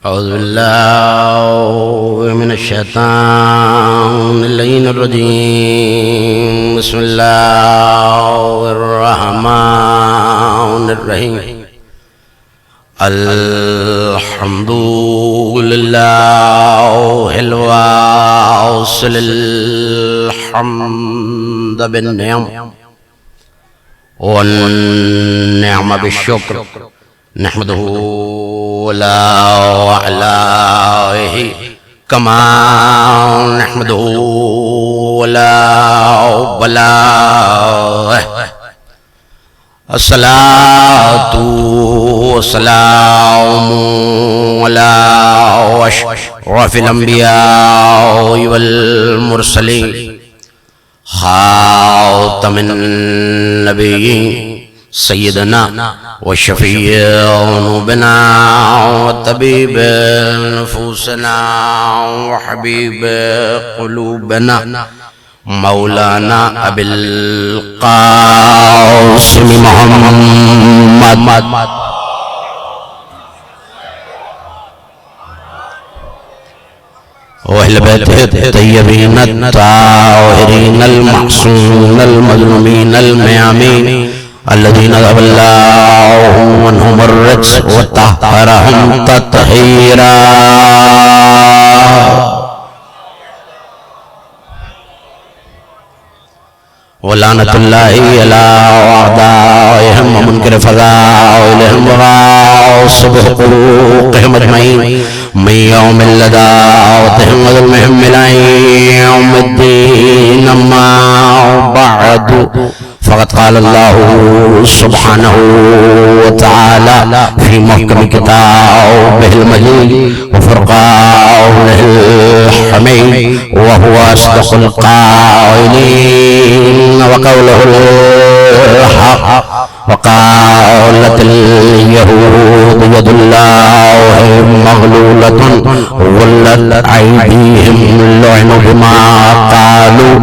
أعوذ بالله من الشيطان اللعين الرجيم. بسم الله الرحمن الرحيم. الحمد لله الواصل الحمد بالنعم والنعم بالشكر. نحمده ولا وعلائه كما نحمده ولا بلاه. الصلاة والسلام على أشرف الأنبياء والمرسلين خاتم النبيين سيدنا وشفيع ذنوبنا وطبيب نفوسنا وحبيب قلوبنا مولانا أبي القاسم محمد وأهل بيته الطيبين الطاهرين المعصومين المظلومين الميامين الذين ذهب الله عنهم الرجس وطهرهم تطهيرا. ولعنة الله على أعدائهم ومنكر فضائلهم وغاصب حقوقهم أجمعين من يوم لداوتهم وظلمهم إلى يوم الدين. أما بعد فقد قال الله سبحانه وتعالى في محكم كتابه المجيد وفرقانه الحميد وهو أصدق القائلين وقوله الحق. وقالت اليهود يد الله مغلولة غلت أيديهم لعنوا بما قالوا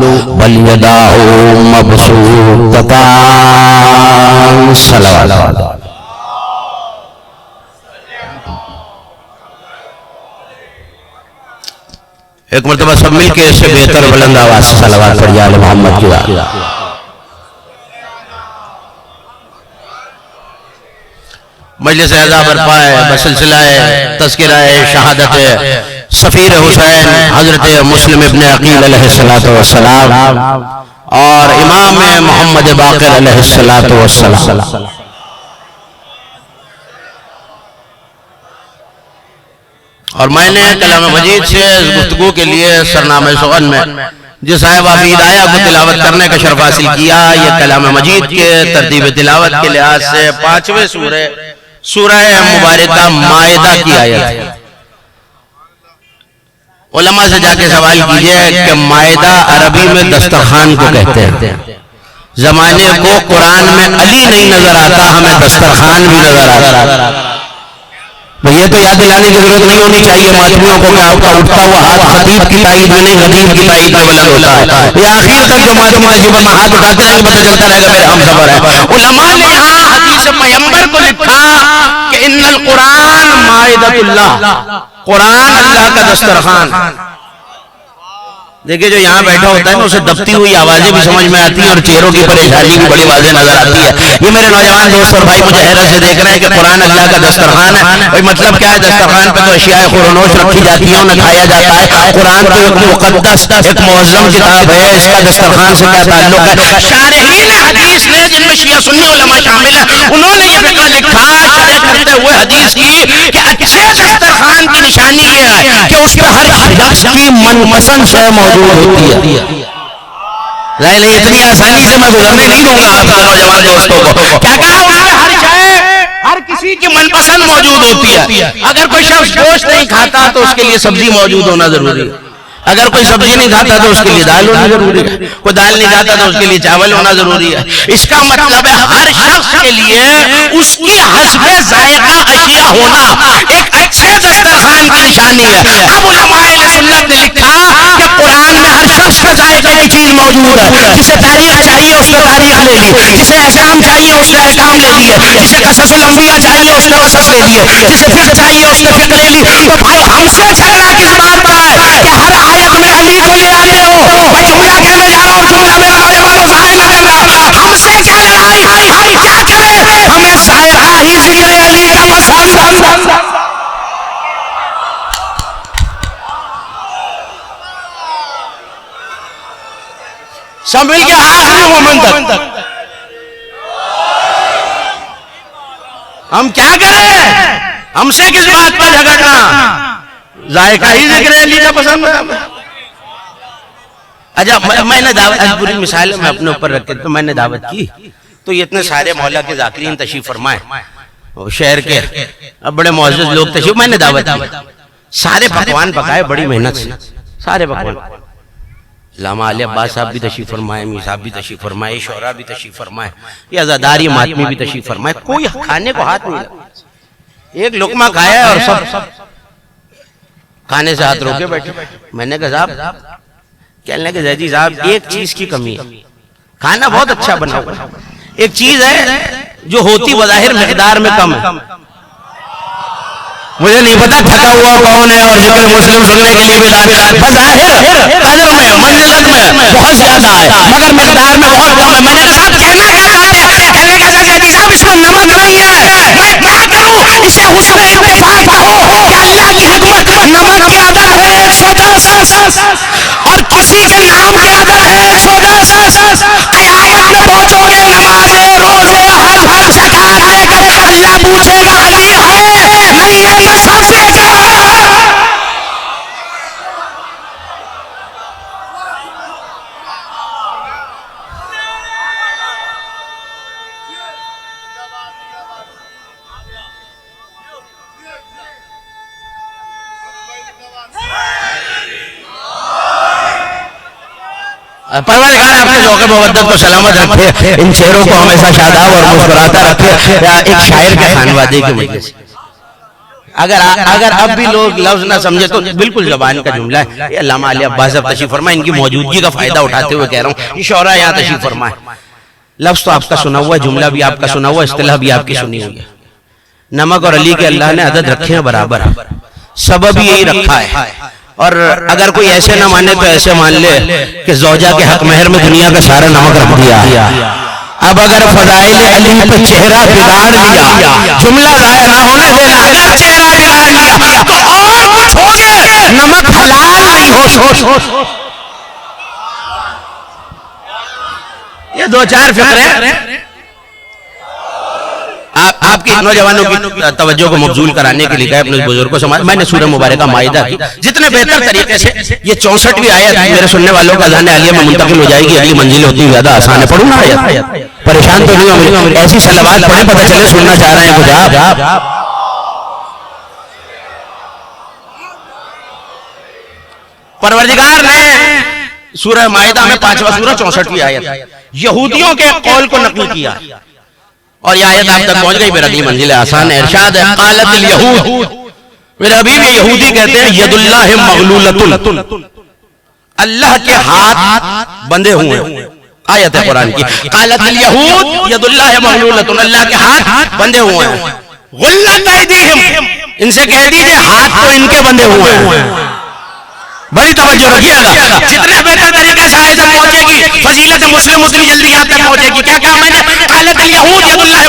بل يداه مبسوطتان. صلوات. ایک مرتبہ سب مل کے اس سے بہتر بلند آواز سے صلوات پڑھیے آل محمد کی. مجلس اعزا برپا ہے بسلسلہ تذکرہ شہادت سفیر حسین حضرت مسلم ابن عقیل علیہ السلام اور امام محمد باقر علیہ السلام. اور میں نے کلام مجید سے اس گفتگو کے لیے سرنامہ سخن میں جس صاحب حفیظ آیا کو تلاوت کرنے کا شرف حاصل کیا. یہ کلام مجید کے ترتیب تلاوت کے لحاظ سے 5ویں سورہ مبارکہ مائدہ کی آیت. علماء سے جا کے سوال کیجئے کہ مائدہ عربی میں دسترخوان کو کہتے ہیں. زمانے کو قرآن میں علی نہیں نظر آتا, ہمیں دسترخوان بھی نظر آتا. یہ تو یاد دلانے کی ضرورت نہیں ہونی چاہیے ماتمیوں کو کہ آپ کا اٹھتا ہوا ہاتھ خطیب کی تائید میں نہیں غریب کی تائید میں بلند ہوتا ہے. یہ آخر تک جو ماتمی نصیبہ میں ہاتھ اٹھاتے ہیں پتہ چلتا رہے گا میرا ہم سفر ہے. علماء نے یہاں حدیث پیغمبر کو لکھا کہ ان القرآن مائدۃ اللہ, قرآن اللہ کا دسترخوان. دیکھیں جو یہاں بیٹھا ہوتا ہے نا اسے دبتی ہوئی آوازیں بھی سمجھ میں آتی ہیں اور چہروں کی پریشانی بھی بڑی واضح نظر آتی ہے. یہ میرے نوجوان دوست اور بھائی مجھے حیرت سے دیکھ رہے ہیں کہ قرآن اللہ کا دسترخوان ہے. بھائی مطلب کیا ہے؟ دسترخوان پہ تو اشیاء خورنوش رکھی جاتی ہیں, انہیں کھایا جاتا ہے. قرآن تو ایک مقدس ایک معظم کتاب ہے, اس کا دسترخوان سے کیا تعلق ہے؟ شارحین حدیث نے جن میں شیعہ سنی علماء شامل ہیں انہوں نے یہ فقہ لکھا شرح کرتے ہوئے حدیث کی کہ اچھے دسترخوان کی نشانی یہ ہے کہ اس پہ ہر شخص کی من پسند شے موجود ہوتی ہے. ظاہر ہے اتنی آسانی سے میں گزرنے نہیں دوں گا آپ نوجوان دوستوں کو. کیا کہا اس میں؟ ہر شے ہر کسی کی من پسند موجود ہوتی ہے. اگر کوئی شخص گوشت نہیں کھاتا تو اس کے لیے سبزی موجود ہونا ضروری ہے. اگر کوئی سبزی نہیں کھاتا تو اس کے لیے دال ہونا ضروری ہے. کوئی دال نہیں کھاتا تو اس کے لیے چاول ہونا ضروری ہے. اس کا مطلب ہے ہر شخص کے لیے اس کی حسب ذائقہ اشیاء ہونا ایک اچھے دسترخوان کی نشانی ہے. اب علماء اہل سنت نے لکھا کہ قرآن میں ہر شخص کے ذائقے کی چیز موجود ہے. جسے تاریخ چاہیے اس کو تاریخ لے لی, جسے احکام چاہیے اس نے احکام لے لیے, جسے قصص الانبیاء چاہیے اس نے قصص لے لیے, جسے فقہ چاہیے اس نے فقہ لے لی. تو بھائی ہم سے جھگڑا کس بات پر ہے کہ ہر آیت میں علی کو لے آتے ہو؟ میں جملہ کہنے جا رہا ہوں, جملہ میرا نوجوانوں ضائع نہ کرنا. ہم سے کیا لڑائی ہے؟ ہم کیا کریں؟ ہمیں ظاہرہ ہی ذکر علی کا پسند. سب مل کے آخری مومن تک ہم کیا کریں؟ ہم سے کس بات پر جھگڑنا؟ ذائقہ ہی ذکر علی کا پسند ہے. اچھا میں نے دعوت, پوری مثال میں اپنے اوپر رکھ کے تو میں نے دعوت کی تو یہ اتنے سارے مولا کے ذاکرین تشریف فرمائے, شہر کے اب بڑے معزز لوگ تشریف, میں نے دعوت کی, سارے پکوان پکائے بڑی محنت سے, سارے پکوان. علامہ علی عباس صاحب بھی تشریف فرمائے, میر صاحب بھی تشریف فرمائے, شعراء بھی تشریف فرمائے, یہ عزاداری ماتمی بھی تشریف فرمائے. کوئی کھانے کو ہاتھ نہیں لگا, ایک لقمہ کھایا اور سب کھانے سے ہاتھ روکے بیٹھے. میں نے کہا صاحب, کہنے لگے زیدی صاحب ایک چیز کی کمی ہے, کھانا بہت اچھا بنا ہوا, ایک چیز ہے جو ہوتی بظاہر مقدار میں کم ہے. مجھے نہیں پتا تھکا ہوا کون ہے اور ذکر مسلم سننے کے لیے بظاہر قدر میں منزلت میں بہت زیادہ ہے مگر مقدار میں بہت کم ہے. میں نے کہا صاحب کہنا کیا چاہتے ہیں؟ کہنے کا زیدی صاحب اس میں نمک نہیں ہے. میں کیا کروں؟ اسے حسن اتفاق کہو کہ اللہ کی حکمت نمک کے اندر ہے 110 اور کسی کے نام کے اندر ہے 110. قیامت میں پہنچو گے نمازیں روزے حج زکات دے کر اللہ پوچھے گا علی ہے نہیں ہے مذہب دے گا. پروردگار آپ کے ذوق مودت کو سلامت رکھے, ان چہروں کو ہمیشہ شاداب اور مسکراتا رکھے. ایک شاعر کے خانوادے کی وجہ سے اگر اب بھی لوگ لفظ نہ سمجھے تو بالکل زبان کا جملہ ہے. یہ علامہ علی عباس صاحب تشریف فرمائے, ان کی موجودگی کا فائدہ اٹھاتے ہوئے کہہ رہا ہوں, یہ شعراء یہاں تشریف فرمائے. لفظ تو آپ کا سنا ہوا ہے, جملہ بھی آپ کا سنا ہوا ہے, اصطلاح بھی آپ کی سنی ہوئی ہے. نمک اور علی کے اللہ نے عدد رکھے ہیں برابر, سبب یہی رکھا ہے. اور اگر کوئی ایسے نہ مانے تو ایسے مان لے کہ زوجہ کے حق مہر میں دنیا کا سارا نمک رکھ دیا. اب اگر فضائل علی پہ چہرہ بگاڑ لیا, جملہ ضائع نہ ہونے دینا, اگر چہرہ بگاڑ لیا تو اور کچھ ہو گئے, نمک حلال نہیں ہو. یہ دو چار فقرے آپ کی نوجوانوں کی توجہ کو مبذول کرانے کے لیے کہا اپنے بزرگوں سے. میں نے سورہ مبارکہ مائدہ کی جتنے بہتر طریقے سے, یہ 64ویں آیت میرے سننے والوں کا اذان عالیہ میں منتقل ہو جائے گی, اگلی منزل ہوتی زیادہ آسان ہے. پڑھوں نا آیت, پریشان تو نہیں ہوں, ایسی صلوات پڑھیں پتہ چلے سننا چاہ رہے ہیں کچھ آپ. پروردگار نے سورہ مائدہ میں 5واں سورہ 64ویں آیت یہودیوں کے قول کو نقل کیا, اور یہ آیت آپ تک پہنچ گئی, میرا اگلی منزل آسان ہے. ارشاد ہے قالت الیہود, میرے حبیب یہ یہودی کہتے ہیں ید اللہ مغلولۃ, اللہ کے ہاتھ بندھے ہوئے ہیں. آیت ہے قرآن کی, قالت الیہود ید اللہ مغلولۃ, اللہ کے ہاتھ بندھے ہوئے ہیں. غلت ایدیہم, ان سے کہہ دیجئے ہاتھ تو ان کے بندھے ہوئے ہیں. بڑی توجہ رکھیے گا, جتنے بہتر طریقے سے آیت پہنچے گی فضیلت مسلم اتنی جلدی یہاں تک پہنچے گی. کیا کہا میں نے؟ قالت الیہود ید اللہ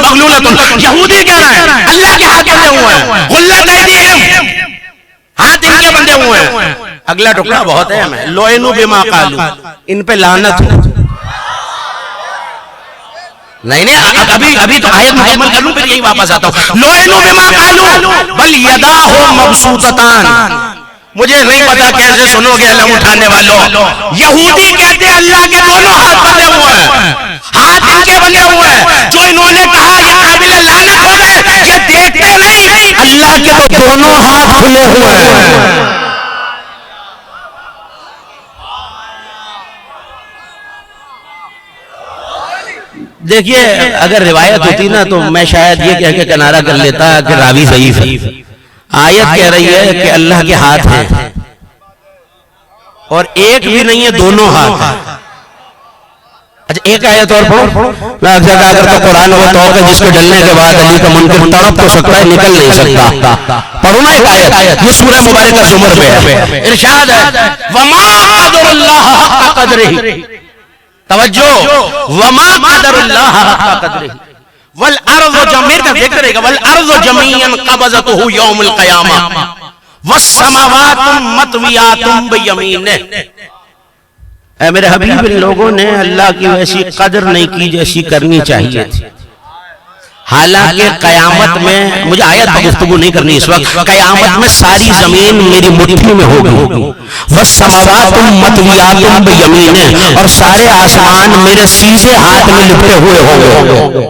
مغلولۃ, یہودی کہہ رہے ہیں اللہ کے ہاتھ بندھے ہوئے ہیں. غلت ایدیہم, ہاتھ ان کے بندھے ہوئے ہیں. اگلا ٹکڑا بہت ہے ہمیں, لعنوا بما قالوا, ان پہ لعنت ہو. نہیں ابھی تو آیت مکمل کر لوں پھر یہی واپس آتا ہوں. لعنوا بما قالوا بل یداہ مبسوطتان, مجھے نہیں پتا کیسے سنو گے علم اٹھانے والوں. یہودی کہتے ہیں اللہ کے دونوں ہاتھ بندھے ہوئے ہیں, ہاتھ ان کے بندھے ہوئے ہیں. جو انہوں نے کہا یہ قابل لعنت ہو گئے, یہ دیکھتے نہیں اللہ کے تو دونوں ہاتھ کھلے ہوئے ہیں. دیکھیے اگر روایت ہوتی نا تو میں شاید یہ کہہ کے کنارہ کر لیتا کہ راوی ضعیف ہے. آیت کہہ رہی ہے کہ اللہ کے ہاتھ ہیں, اور ایک بھی نہیں ہے, دونوں ہاتھ ہیں. اچھا ایک آیت اور پڑھو. میں اکثر کہا کرتا قرآن وہ تو کہ جس کے ڈلنے کے بعد علی کا منکر تڑپ تو سکتا ہے نکل نہیں سکتا. پڑھو نا ایک آیت, یہ سورہ مبارکہ زمر میں ہے. ارشاد ہے وما قدر اللہ حق قدرہ, توجہ, وما قدر اللہ حق قدرہ والارض جميعا کا ذکر ہے والارض جميعا قبضته يوم القیامہ والسماوات مطویات بیمینہ. اے میرے حبیب, ان لوگوں نے اللہ کی ویسی قدر نہیں کی جیسی کرنی چاہیے تھی. حالانکہ قیامت میں, مجھے آیت پر گفتگو نہیں کرنی اس وقت, قیامت میں ساری زمین میری مٹھی میں ہوگی, والسماوات مطویات بیمینہ, اور سارے آسمان میرے سیدھے ہاتھ میں لپٹے ہوئے ہوں گے.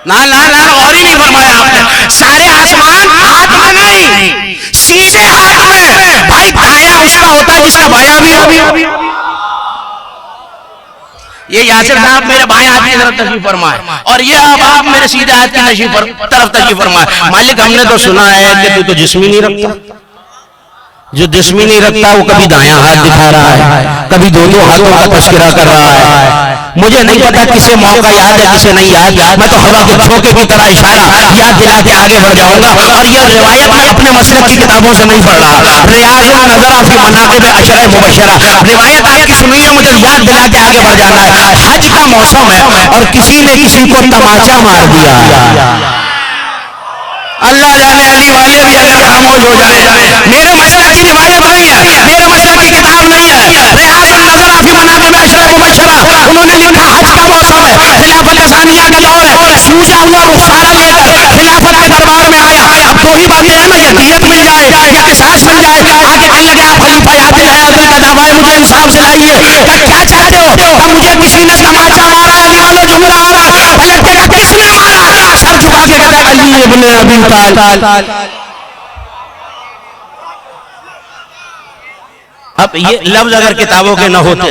نا اور ہی نہیں فرمایا آپ نے, سارے آسمان ہاتھ میں نہیں, سیدھے ہاتھ میں. بھائی دایاں اس کا ہوتا ہے جس کا بایاں بھی ہو. یہ یاسر صاحب میرے بائیں ہاتھ کی طرف تشریف فرمائے, اور یہ اب آپ میرے سیدھے ہاتھ کی طرف تشریف فرمائے. مالک ہم نے تو سنا ہے کہ تو جسمی نہیں رکھتا. جو جسمی نہیں رکھتا وہ کبھی دایاں ہاتھ دکھا رہا ہے, کبھی دونوں ہاتھوں کا تذکرہ کر رہا ہے. مجھے نہیں پتا کسے موقع یاد ہے کسے نہیں یاد. میں تو ہوا کے جھونکے کی طرح اشارہ یاد دلا کے آگے بڑھ جاؤں گا. اور یہ روایت میں اپنے مسلک کی کتابوں سے نہیں پڑھ رہا. ریاض النظر فی مناقب عشرہ مبشرہ روایت آپ کی سنی ہے, مجھے یاد دلا کے آگے بڑھ جانا ہے. حج کا موسم ہے اور کسی نے کسی کو تماچا مار دیا. اللہ جانے علی والے بھی اگر خاموش ہو جائیں. میرے مسلک کی روایت نہیں ہے, میرے مسلک کی کتاب نہیں ہے. ریاض النظر فی مناقب عشرہ مبشرہ, انہوں نے لکھا حج کا موسم ہے, خلافت ثانیہ کا دور ہے, سوجا ہوا رخسارہ لے کر خلافت کے دربار میں آیا. اب دو ہی باتیں ہیں نا, یا دیت مل جائے یا قصاص مل جائے. آگے چل لگے آپ خلیفہ عادل ہیں, عدل کا دعویٰ ہے, مجھے انصاف دلائیے. کیا چاہتے ہو؟ کہ مجھے کسی نے تماچا مارا, علی والوں جملہ آ رہا. پلٹ کے کس نے مارا؟ سر جھکا کے کہتا ہے علی ابن ابی طالب. اب یہ لفظ اگر کتابوں کے نہ ہوتے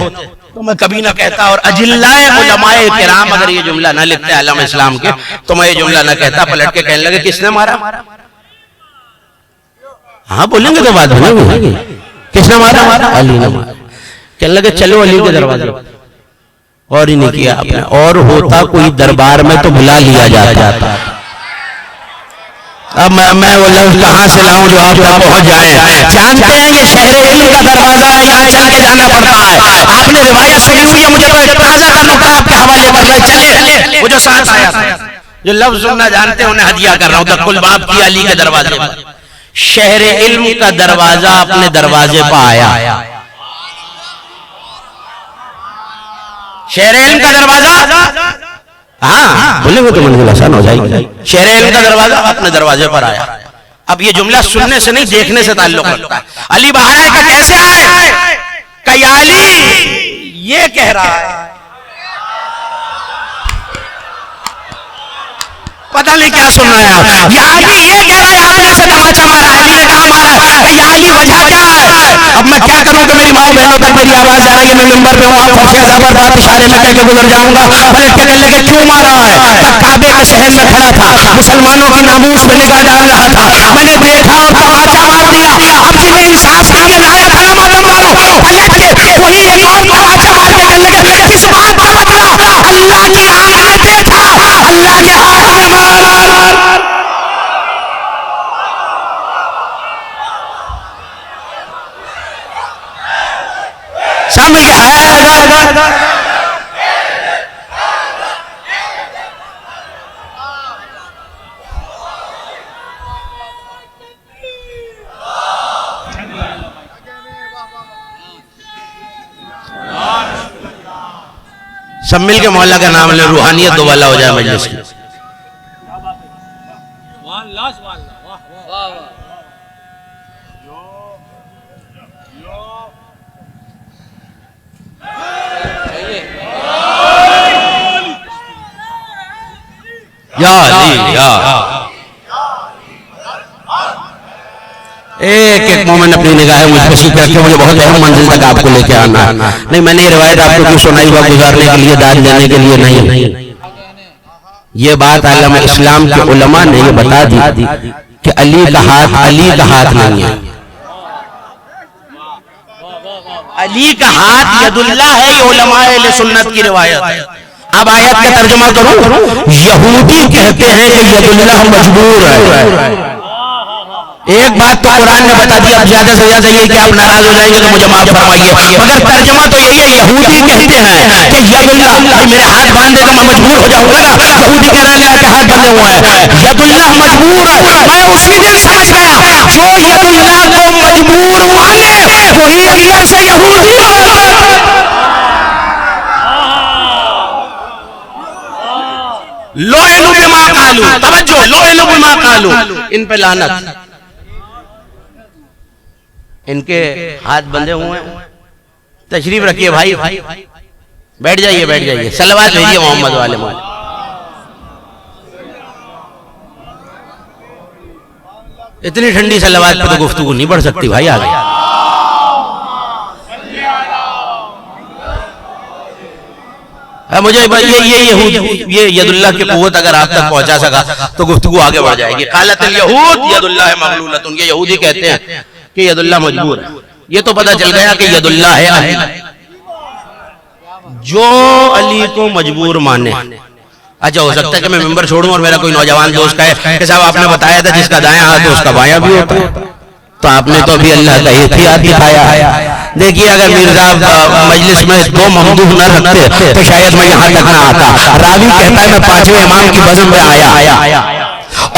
تو میں کبھی نہ کہتا, اور اجلائے علماء کرام اگر یہ جملہ نہ لکھتے علامہ اسلام کے تو میں یہ جملہ نہ کہتا. پلٹ کے کہنے لگے کس نے مارا؟ ہاں بولیں گے تو بات بولیں گے, کس نے مارا؟ علی نے مارا. کہنے لگے چلو علی کے دروازے. اور ہی نہیں کیا آپ نے, اور ہوتا کوئی دربار میں تو بلا لیا جاتا. اب میں وہ لفظ کہاں سے لاؤں جو آپ تک پہنچ جائیں. جانتے ہیں یہ شہر علم کا دروازہ ہے, یہاں چل کے جانا پڑتا ہے. آپ نے روایت سنی ہوئی ہے, مجھے تو ایک تازہ کر نقطہ آپ کے حوالے کر رہے. چلیے وہ جو ساتھ آیا تھا, جو لفظ سننا جانتے ہیں انہیں ہدیہ کر رہا ہوں. دق الباب کی علی کے دروازے پر. شہر علم کا دروازہ اپنے دروازے پر آیا. شہر علم کا دروازہ, ہاں بولیں گے تو منزل آسان ہو جائے گی. شہر علم کا دروازہ اپنے دروازے پر آیا. اب یہ جملہ سننے سے نہیں دیکھنے سے تعلق رکھتا ہے. علی باہر آئے کہ کیسے آئے؟ کہ یا علی یہ کہہ رہا ہے, پتہ نہیں کیا سن رہے ہیں آپ. یا علی یہ کہہ رہا ہے آپ نے اسے تماچا مارا. علی نے کہا مارا. کہ یا علی وجہ کیا ہے؟ اب میں کیا کروں کہ میری ماں بہنوں تک میری آواز جا رہی ہے, میں ممبر پہ ہوں, آپ فرش ازا پر بات اشارے میں کہہ کے گزر جاؤں گا. پلٹ کے کہنے لگے کیوں مارا ہے؟ کہ کعبے کے شہر میں کھڑا تھا, مسلمانوں کی ناموس پہ نگاہ ڈال رہا تھا, میں نے دیکھا اور تماچا مار دیا. اب جنہیں انصاف کے لیے لایا کھڑا معلوم والوں, پلٹ کے وہی ایک اور تماچا مار کے کہنے لگے کس بات کا بدلہ؟ اللہ کی آنکھ نے دیکھا, اللہ کے ہاتھ نے مارا. سامنے کیا ہے؟ سب مل کے مولا کا نام لے, روحانیت دوبالا ہو جائے مجلس کی. یا علی یا ایک ایک مومن اپنی نگاہیں مجھ پر سیکھ رکھے, مجھے بہت اہم منزل تک آپ کو لے کے آنا ہے. نہیں, میں نے یہ روایت آپ کو کیوں سنائی ہوا گزارنے کے لیے, داد دینے کے لیے نہیں. یہ بات عالم اسلام کے علماء نے یہ بتا دی کہ علی کا ہاتھ نہیں ہے. علی کا ہاتھ ید اللہ ہے، یہ علماء اہل سنت کی روایت ہے۔ اب آیت کا ترجمہ کروں، یہودی کہتے ہیں کہ ید اللہ مجبور ہے۔ ایک بات تو قرآن نے بتا دیا، اب زیادہ سے زیادہ یہ کہ آپ ناراض ہو جائیں گے تو مجھے معاف فرمائیے، مگر ترجمہ تو یہی ہے، یہودی کہتے ہیں کہ ید اللہ، بھائی میرے ہاتھ باندھے تو میں مجبور ہو جاؤں گا نا، یہودی کہہ رہے ہیں کہ ہاتھ بندھے ہوئے ہیں، ید اللہ مجبور ہے۔ میں اسی دن سمجھ گیا جو ید اللہ کو مجبور مانے وہی اندر سے یہودی لعنوا بما قالوا، توجہ، لعنوا بما قالوا، ان پہ لعنت، ان کے ہاتھ بندھے ہوئے ہیں۔ تشریف رکھیے بھائی، بیٹھ جائیے بیٹھ جائیے، صلوات بھیجیے محمد والے مولا۔ اتنی ٹھنڈی صلوات پہ تو گفتگو نہیں بڑھ سکتی بھائی، آگے مجھے یہ ید اللہ کی قوت اگر آپ تک پہنچا سکا تو گفتگو آگے بڑھ جائے گی۔ قالت الیہود ید اللہ مغلولۃ، یہ یہودی کہتے ہیں کہ ید اللہ مجبور ہے۔ یہ تو پتہ چل گیا کہ ید اللہ ہے علی، جو علی کو مجبور مانے۔ اچھا ہو سکتا ہے کہ میں ممبر چھوڑوں اور میرا کوئی نوجوان دوست کہے کہ صاحب آپ نے بتایا تھا جس کا دایاں ہاتھ ہے اس کا بایاں بھی ہوتا ہے، تو آپ نے تو ابھی اللہ کا احتیاط دکھایا۔ دیکھیے اگر مرزا مجلس میں دو ممدوح نہ رکھتے تو شاید میں یہاں تک نہ آتا۔ راوی کہتا ہے میں پانچویں امام کی بزم میں آیا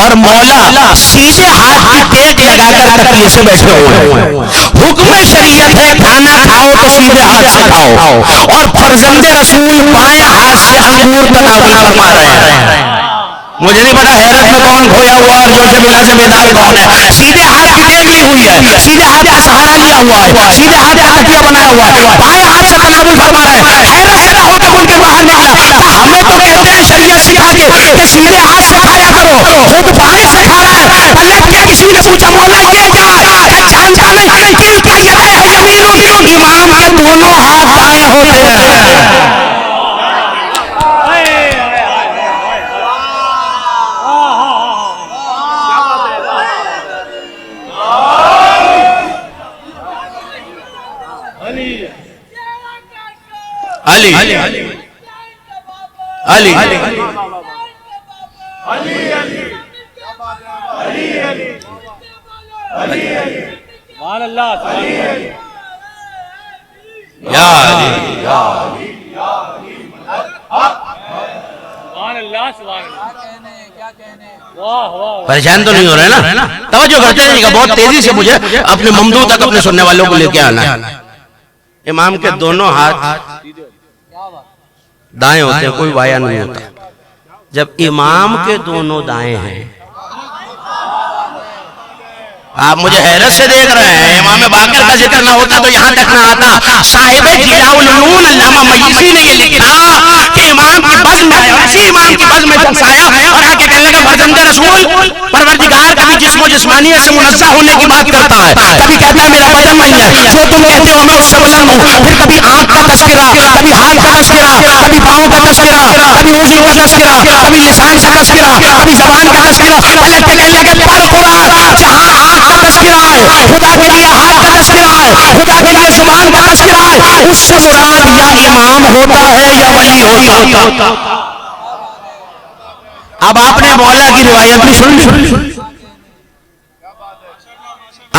اور مولا سیدھے ہاتھ کی ٹیک لگا کر تکیے سے بیٹھے ہوئے ہیں۔ حکم شریعت ہے کھانا کھاؤ تو سیدھے ہاتھ سے کھاؤ، اور فرزند رسول بائیں ہاتھ سے انگور تناول فرما رہے ہیں۔ مجھے نہیں پتا حیرت میں کون کھویا ہوا اور جوش بلا سے بیدار کون ہے۔ سیدھے ہاتھ کی ٹیک لی ہوئی ہے، سیدھے ہاتھ کا سہارا لیا ہوا ہے، سیدھے ہاتھ کا تکیہ بنایا ہوا ہے، بائیں ہاتھ سے تناول فرما رہے ہیں۔ حیرت سے حکم ان کے باہر نکلا۔ ہمیں تو کہتے ہیں شریعت سکھا کے کہ سیدھے ہاتھ سے کھایا کرو، خود بائیں سے کھا رہا ہے۔ پلٹ کے کسی نے پوچھا مولا یہ کیا ہے؟ جانتا نہیں، دل کا یہ ہے یمین، امام کے دونوں ہاتھ بائیں ہوتے ہیں۔ علی علی علی علی پریشان تو نہیں ہو رہے نا؟ توجہ کرتے ہیں، بہت تیزی سے مجھے اپنے ممدوح تک اپنے سننے والوں کو لے کے آنا ہے۔ امام کے دونوں ہاتھ دائیں ہوتے ہیں، کوئی بایاں نہیں ہوتا۔ جب امام کے دونوں دائیں ہیں، آپ مجھے حیرت سے دیکھ رہے ہیں، امام باقر کا ذکر نہ ہوتا تو یہاں تک نہ آتا۔ صاحب جلاء العلوم علامہ مجلسی نے یہ لکھا کہ امام کی بزم میں آیا، اسی امام کی بزم میں شخص آیا اور آ کے کہنے لگا فرزند رسول پروردگار کبھی جسم و جسمانیت سے منزہ ہونے کی بات کرتا ہے، کبھی کہتا ہے میرا بدن نہیں ہے، جو تم کہتے ہو میں اس سے بلند ہوں، پھر کبھی آنکھ کا تذکرہ، کبھی ہاتھ کا تذکرہ، کبھی پاؤں کا تذکرہ، کبھی اذن کا تذکرہ، کبھی لسان کا تذکرہ، کبھی زبان کا تذکرہ۔ پلٹ کے کہنے لگے پڑھ قرآن، جہاں آنکھ کا تذکرہ ہے خدا کے لیے، ہاتھ کا تذکرہ ہے خدا کے لیے، زبان کا تذکرہ ہے، اس سے مراد یا امام ہوتا ہے یا ولی ہوتا۔ اب آپ نے مولا کی روایت بھی سن لی،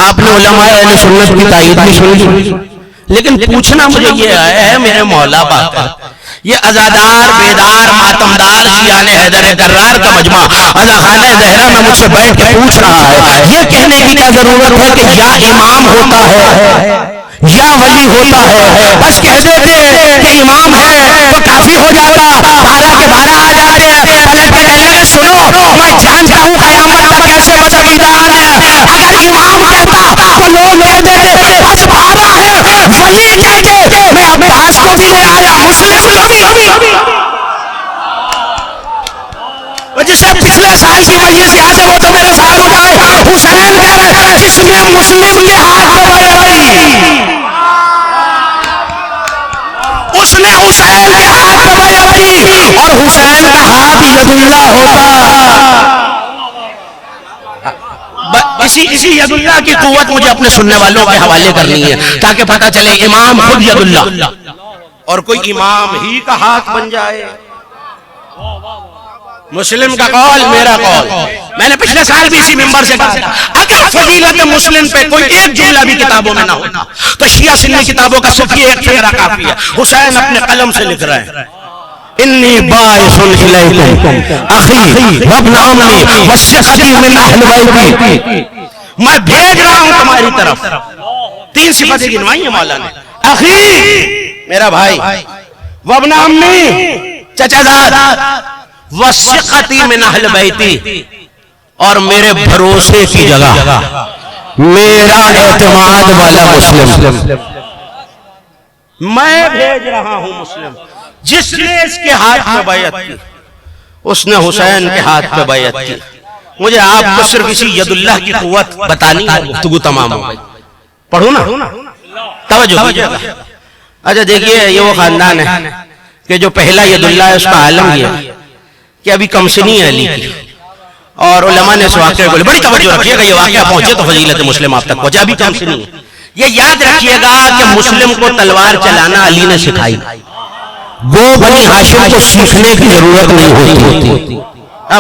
آپ نے علماء اہل سنت کی تائید بھی سن لی، لیکن پوچھنا مجھے یہ ہے میرے مولا باقر، یہ ازادار بیدار ماتمدار شیعان حیدر کرار کا مجمع ازا خانہ زہرہ میں مجھ سے بیٹھ کے پوچھ رہا ہے، یہ کہنے کی کیا ضرورت ہے کہ یا امام ہوتا ہے یا ولی ہوتا ہے؟ بس کہہ دیتے کہ امام ہے تو کافی ہو جاتا، 12 کے 12 آ جاتے ہیں۔ پلٹ کے کہنے لگے سنو، میں جانتا ہوں قیامت تک کیسے بدعقیدہ آنے ہیں، اگر امام کہتا تو لوگ کہہ دیتے بس 12 ہے، ولی کہتے میں عباس کو بھی لے آیا، مسلم نبی جسے پچھلے سال کی مجلس یاد ہے وہ تو میرے ساتھ اٹھائے، حسین کہہ رہے جس نے مسلم کے ہاتھ میں بیعت کی، اس نے حسین کے ہاتھ میں بیعت کی، اور حسین کا ہاتھ ید اللہ ہوتا۔ اسی ید اللہ کی قوت مجھے اپنے سننے والوں کے حوالے کرنی ہے تاکہ پتہ چلے امام خود ید اللہ، اور کوئی امام ہی کا ہاتھ بن جائے۔ مسلم کا قول میرا قول، میں نے پچھلے سال بھی اسی ممبر سے کہا تھا اگر فضیلت مسلم پہ کوئی ایک جملہ بھی کتابوں میں نہ ہوتا تو شیعہ سنی کتابوں کا صرف یہ ایک فقرہ کافی ہے۔ حسین اپنے قلم سے لکھ رہے ہیں انی باعث الیکم اخی وابن عمی وثقتی من اہل بیتی، میں بھیج رہا ہوں تمہاری طرف، تین صفتیں گنوائی ہیں مولا نے، اخی میرا بھائی، وابن عمی چچا زاد، وثقتی من اہل بیتی اور میرے بھروسے کی جگہ، میرا اعتماد والا مسلم، میں بھیج رہا ہوں مسلم۔ جس نے اس کے ہاتھ میں بیعت کی اس نے حسین کے ہاتھ میں بیعت کی۔ مجھے آپ کو صرف اسی ید اللہ کی قوت بتانی ہے، گفتگو تمام ہو گئی۔ پڑھو نا، توجہ کیجئے گا۔ اچھا دیکھیے، یہ وہ خاندان ہے کہ جو پہلا ید اللہ ہے اس کا عالم یہ ہے کہ ابھی کمسنی ہے علی کی، اور علماء نے اس واقعے کو بڑی توجہ رکھیے گا، یہ واقعہ پہنچے تو فضیلت مسلم آپ تک پہنچے، ابھی کمسنی ہے۔ یہ یاد رکھیے گا کہ مسلم کو تلوار چلانا علی نے سکھائی، وہ بنی ہاشم کو سیکھنے کی ضرورت نہیں ہوتی۔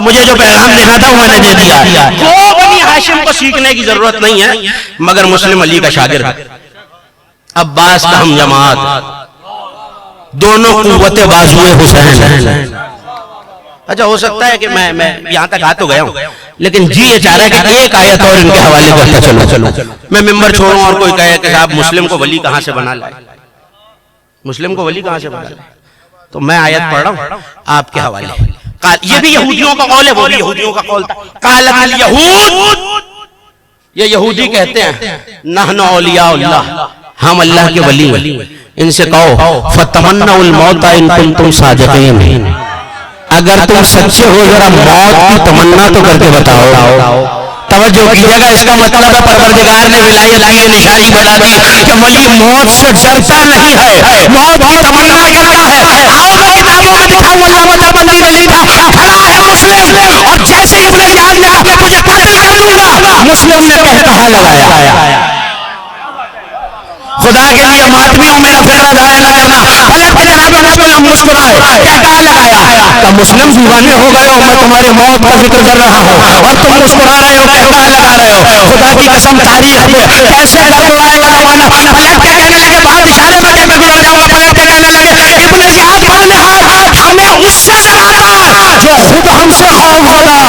مجھے جو پیغام دینا تھا وہ میں نے دے دیا، وہ بنی ہاشم کو سیکھنے کی ضرورت نہیں ہے، مگر مسلم علی کا شاگرد، عباس کا ہم جماعت، دونوں قوت بازوئے حسین۔ اچھا ہو سکتا ہے کہ میں یہاں تک آ تو گیا ہوں، لیکن جی یہ چاہ رہا ہے کہ ایک آیت اور ان کے حوالے کرتا چلو، میں ممبر چھوڑوں اور کوئی کہے کہ صاحب مسلم کو ولی کہاں سے بنا لائے، مسلم کو ولی کہاں سے بنا لائے، تو میں آیت پڑھ رہا ہوں آپ کے حوالے۔ یہ بھی یہودیوں کا قول ہے، وہ بھی یہودیوں کا قول تھا۔ قالت الیہود، یہ یہودی کہتے ہیں نحن اولیاء اللہ، ہم اللہ کے ولی ہیں۔ ان سے کہو فتمنوا الموت ان کنتم صادقین، اگر تم سچے ہو ذرا موت کی تمنا تو کر کے بتاؤ۔ توجہ کیجئے گا، اس کا مطلب ہے پروردگار نے ولایت کی نشانی بتا دی کہ ولی موت سے ڈرتا نہیں ہے، موت کی تمنا کرتا ہے۔ آؤ میں کتابوں میں دکھاؤں، علامہ بندی میں لکھا کھڑا ہے مسلم، اور جیسے ابن زیاد نے تجھے قتل کر دوں گا، مسلم نے کہا لگایا۔ خدا کے لیے ماتمیوں میں فکرہ ضائع نہ کرنا، پلٹ کے جناب مسلم مسکرائے، کہا لگایا کہ مسلم دیوانے ہو گئے ہو، میں تمہاری موت کا ذکر کر رہا ہوں اور تم مسکرا رہے ہو، کہا لگا رہے ہو۔ خدا کی قسم تاریخ میں کیسے گڑگڑائے گا زمانہ، پلٹ کے کہنے لگے، بات اشارے میں کہتے گڑا جاؤ، پلٹ کے کہنے لگے ابن زیاد بانہار ہمیں اس سے ڈراتا جو خود ہم سے خوف زدہ۔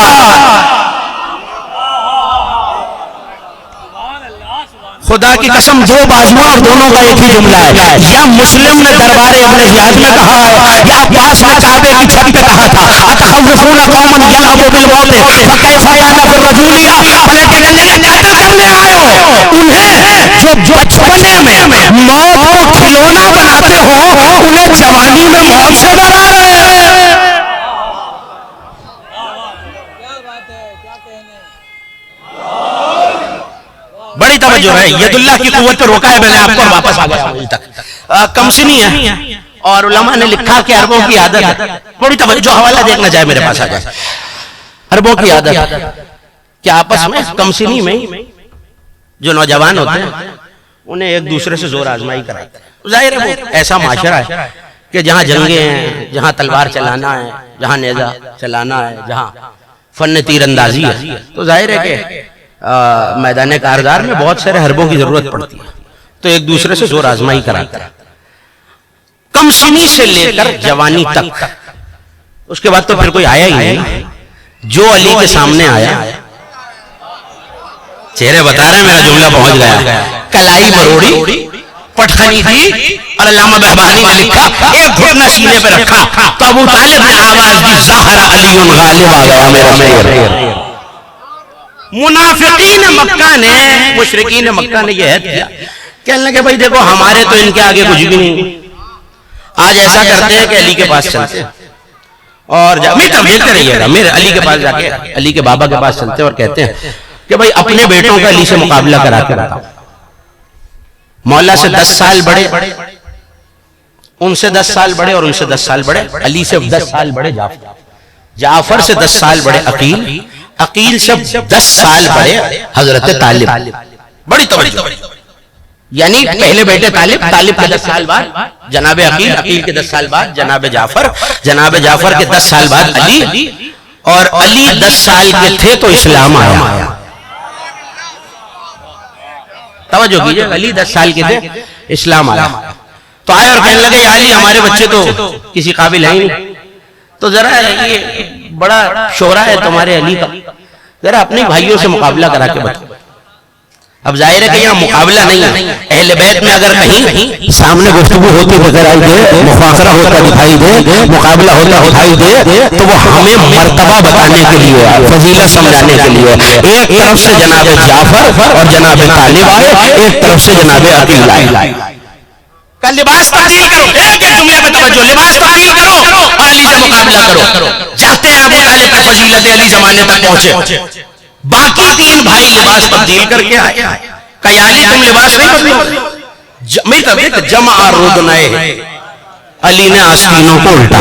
خدا کی قسم دو بازوؤں اور دونوں کا ایک ہی جملہ ہے، یا مسلم نے دربار ابن زیاد میں کہا ہے، یا عباس نے کعبے کی چھت پہ کہا تھا اتخوفون قوما یلعبوا بالموت فکیف کان فی الرجولیہ، پلٹ کے کہنے لگے قتل کرنے آئے ہو انہیں جو بچپنے میں موت کو کھلونا بناتے ہو، انہیں جوانی میں موت سے ڈرا رہے ہیں۔ بڑی توجہ ہے، ید اللہ کی قوت پہ روکا ہے میں نے آپ کو، واپس آ گیا وہیں تک۔ کمسنی ہے اور علماء نے لکھا کہ عربوں کی عادت ہے، بڑی توجہ، جو حوالہ دیکھنا چاہے میرے پاس آ جائے، عربوں کی عادت کہ آپس میں کمسنی میں جو نوجوان ہوتے ہیں انہیں ایک دوسرے سے زور آزمائی کراتے ہیں۔ ظاہر ہے وہ ایسا معاشرہ ہے کہ جہاں جنگیں ہیں، جہاں تلوار چلانا ہے، جہاں نیزہ چلانا ہے، جہاں فن تیر اندازی ہے، تو ظاہر ہے کہ میدان کارزار میں بہت سارے حربوں کی ضرورت پڑتی ہے، تو ایک دوسرے سے زور آزمائی کراتا ہے، کم سنی سے لے کر جوانی تک۔ اس کے بعد تو پھر کوئی آیا ہی نہیں، جو علی کے سامنے آیا، چہرے بتا رہے ہیں میرا جملہ پہنچ گیا، کلائی مروڑی پٹخنی دی، اور علامہ بہبہانی نے لکھا ایک گھٹنا سینے پہ رکھا تو ابو طالب نے آواز دی ظاہر علی غالب آ گیا میرا شیر۔ منافقین مکہ نے، مشرکین مکہ نے یہ عہد کیا، کہنے لگے بھائی دیکھو ہمارے تو ان کے آگے کچھ بھی نہیں، آج ایسا کرتے ہیں کہ علی کے پاس چلتے ہیں اور میری طرف دیکھتے رہیے گا، میرے علی کے پاس جا کے علی کے بابا کے پاس چلتے ہیں اور کہتے ہیں کہ بھائی اپنے بیٹوں کا علی سے مقابلہ کرا کے بتاؤ، مولا سے 10 سال بڑے، ان سے 10 سال بڑے اور ان سے 10 سال بڑے، علی سے 10 سال بڑے جعفر سے 10 سال بڑے عقیل، عقیل سے 10 سال بڑے حضرت طالب، بڑی توجہ، یعنی پہلے بیٹے طالب، طالب کے 10 سال بعد جناب عقیل، عقیل کے 10 سال بعد جناب جعفر، جناب جعفر کے 10 سال بعد علی، اور علی 10 سال کے تھے تو اسلام آیا. توجہ کیجئے، علی 10 سال کے تھے اسلام آیا. تو آئے اور کہنے لگے یا علی ہمارے بچے تو کسی قابل ہیں نہیں، تو ذرا یہ بڑا شورا ہے تمہارے علی کا، ذرا اپنے بھائیوں سے مقابلہ کرا کے بتاؤ. اب ظاہر ہے کہ یہاں مقابلہ نہیں ہے، اہل بیت میں اگر کہیں سامنے گفتگو ہوتی نظر آئی دے، مفاخرہ ہوتا دکھائی دے، مقابلہ ہوتا دکھائی دے، تو وہ ہمیں مرتبہ بتانے کے لیے، فضیلت سمجھانے کے لیے ایک طرف سے جناب جعفر اور جناب طالب آئے، ایک طرف سے جناب عقیل آئے. کا لباس تبدیل کرو، ایک جملے پہ توجہ، لباس تبدیل کرو اور علی سے مقابلہ کرو. جاتے ہیں ابو طالب کی فضیلت علی زمانے تک پہنچے، باقی 3 بھائی لباس تبدیل کر کے آئے. کہ یا علی تم لباس نہیں بدلو، میری طرف دیکھ، جمع ردنائے، علی نے آستینوں کو الٹا.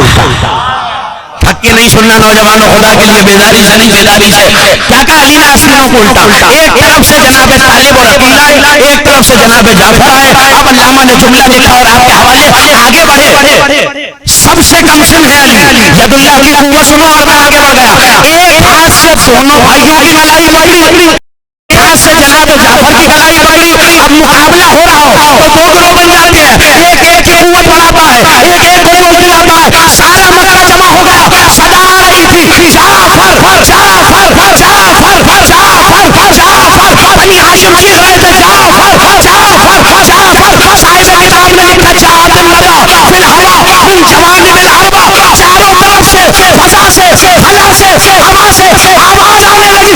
تھک کے نہیں سننا نوجوانوں، خدا کے لیے بیداری سے نہیں، بیداری سے. کیا کہا علی نے آستینوں کو الٹا؟ ایک طرف سے جناب طالب اور عقیل آئے، ایک طرف سے جناب جعفر آئے. اب علامہ نے جملہ لکھا اور آپ کے حوالے آگے بڑھے. سب سے کم سن ہے علی، ید اللہ کی قوت سنو اور میں آگے بڑھ گیا. ایک ہاتھ سے دونوں بھائیوں کی بلائی پکڑی، ہاتھ سے جناب جعفر کی بلائی پکڑی. اب مقابلہ ہو رہا ہو تو 2 گروہ بن جاتے ہیں، ایک ایک کی قوت بڑھاتا ہے، ایک ایک کو روک دلاتا ہے. سارا مکہ جمع ہو گیا، صدا آ رہی تھی جعفر جعفر جعفر جعفر جعفر، بنی ہاشم چیخ رہے تھے جعفر جعفر جعفر. صاحب کتاب نے لکھا جہاد الندى فی الہوا من جوانب الاربع، چاروں طرف سے فضا سے فضا سے ہوا سے آواز آنے لگی،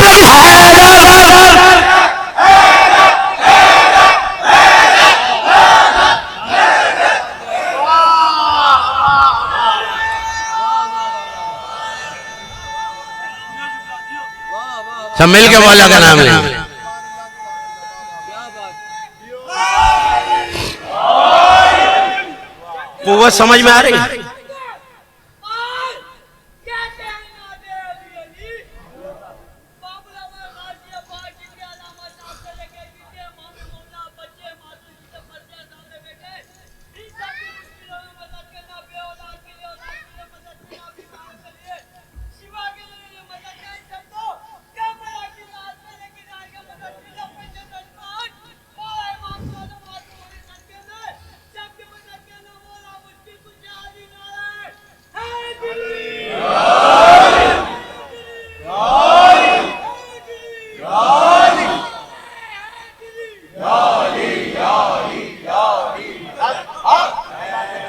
سب مل کے مولا کا نام لیں. قوت سمجھ میں آ رہی ہے؟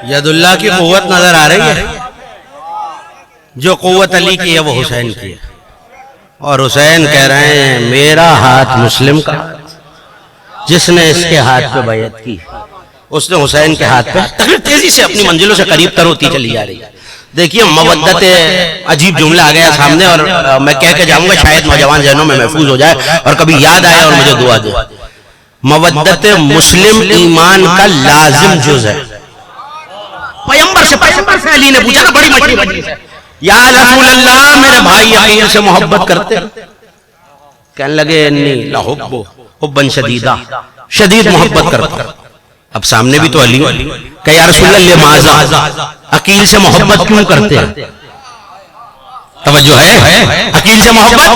ید اللہ کی قوت نظر آ رہی ہے. جو قوت علی کی ہے وہ حسین کی ہے، اور حسین کہہ رہے ہیں میرا ہاتھ مسلم کا، جس نے اس کے ہاتھ پہ بیعت کی اس نے حسین کے ہاتھ پہ. تیزی سے اپنی منزلوں سے قریب تر ہوتی چلی جا رہی ہے. دیکھیے مودت، عجیب جملہ آ گیا سامنے اور میں کہہ کے جاؤں گا شاید نوجوان ذہنوں میں محفوظ ہو جائے اور کبھی یاد آئے اور مجھے دعا دے. مودت مسلم ایمان کا لازم جز ہے. پیغمبر سے علی نے پوچھا نا بڑی مچھلی بچی سے، یا رسول اللہ میرے بھائی عقیل سے محبت کرتے؟ کہنے لگے انی لحب حبا شدیدہ، شدید محبت کرتا. اب سامنے بھی تو علی کہ یا رسول اللہ لماذا، عقیل سے محبت کیوں کرتے ہیں؟ توجہ ہے، عقیل سے محبت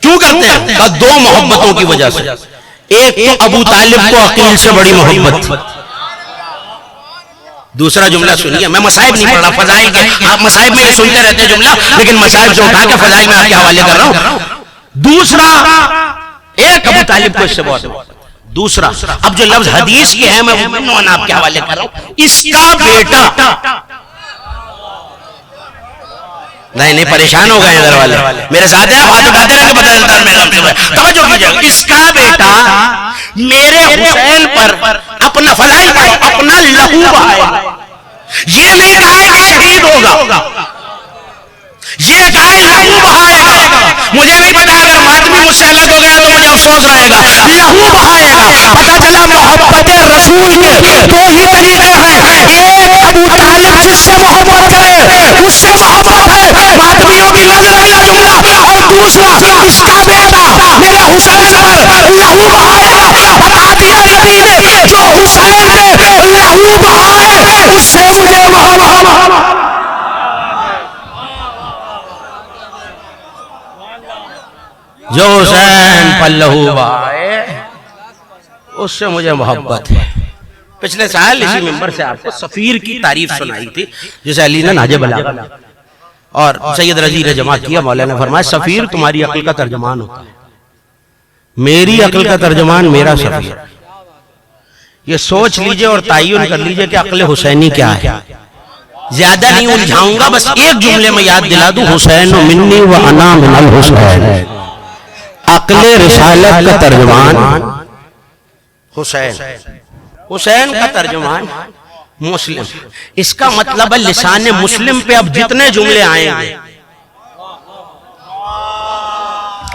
کیوں کرتے ہیں؟ کہ 2 محبتوں کی وجہ سے. ایک تو ابو طالب کو عقیل سے بڑی محبت تھی. دوسرا جملہ سنیے، میں مصائب نہیں پڑھ رہا، فضائل کے آپ مصائب میں سنتے رہتے ہیں جملہ، لیکن مصائب سے اٹھا کے فضائل میں آپ کے حوالے کر رہا ہوں. دوسرا، ایک ابو طالب کو اس سے بہت. دوسرا، اب جو لفظ حدیث کی ہے میں وہ آپ کے حوالے کر رہا ہوں، اس کا بیٹا. نہیں پریشان ہو گئے گھر والے میرے ساتھ ہیں، ہاتھ اٹھاتے رہے کہ توجہ کیجئے. اس کا بیٹا میرے حسین پر اپنا فضائل پڑھو، اپنا لہو بہائے. یہ نہیں کہا کہ شہید ہوگا، یہ کہا لہو بہائے گا. مجھے نہیں پتا اگر ماتمی مجھ سے الگ ہو گیا تو مجھے افسوس رہے گا. لہو بہائے گا. پتا چلا محبت رسول کے 2 ہی طریقے ہیں. ایک ابو طالب جس سے محبت کرے اس سے محبت ہے، ماتمیوں کی نظر اگلا جملہ. اور دوسرا لہو بہایا بتا دیا نبی نے جو حسین نے لہو بہائے اس سے مجھے محبت. جو حسین پر لہو بہائے اس سے مجھے محبت ہے. پچھلے سال اسی ممبر سے آپ کو سفیر کی تعریف سنائی تھی جسے علی نے ناج بلاغہ اور سید رضی نے جمع کیا. مولانا نے فرمایا سفیر تمہاری عقل کا ترجمان ہوتا ہے, میری عقل کا ترجمان میرا سفیر. یہ سوچ لیجئے اور تعین کر لیجئے کہ عقل حسینی کیا ہے. زیادہ نہیں الجھاؤں گا, بس ایک جملے میں یاد دلا دوں, حسین منی و انا من الحسین. عقل رسالت کا ترجمان حسین, حسین کا ترجمان مسلم. اس کا مطلب ہے لسان مسلم پہ اب جتنے جملے آئیں گے,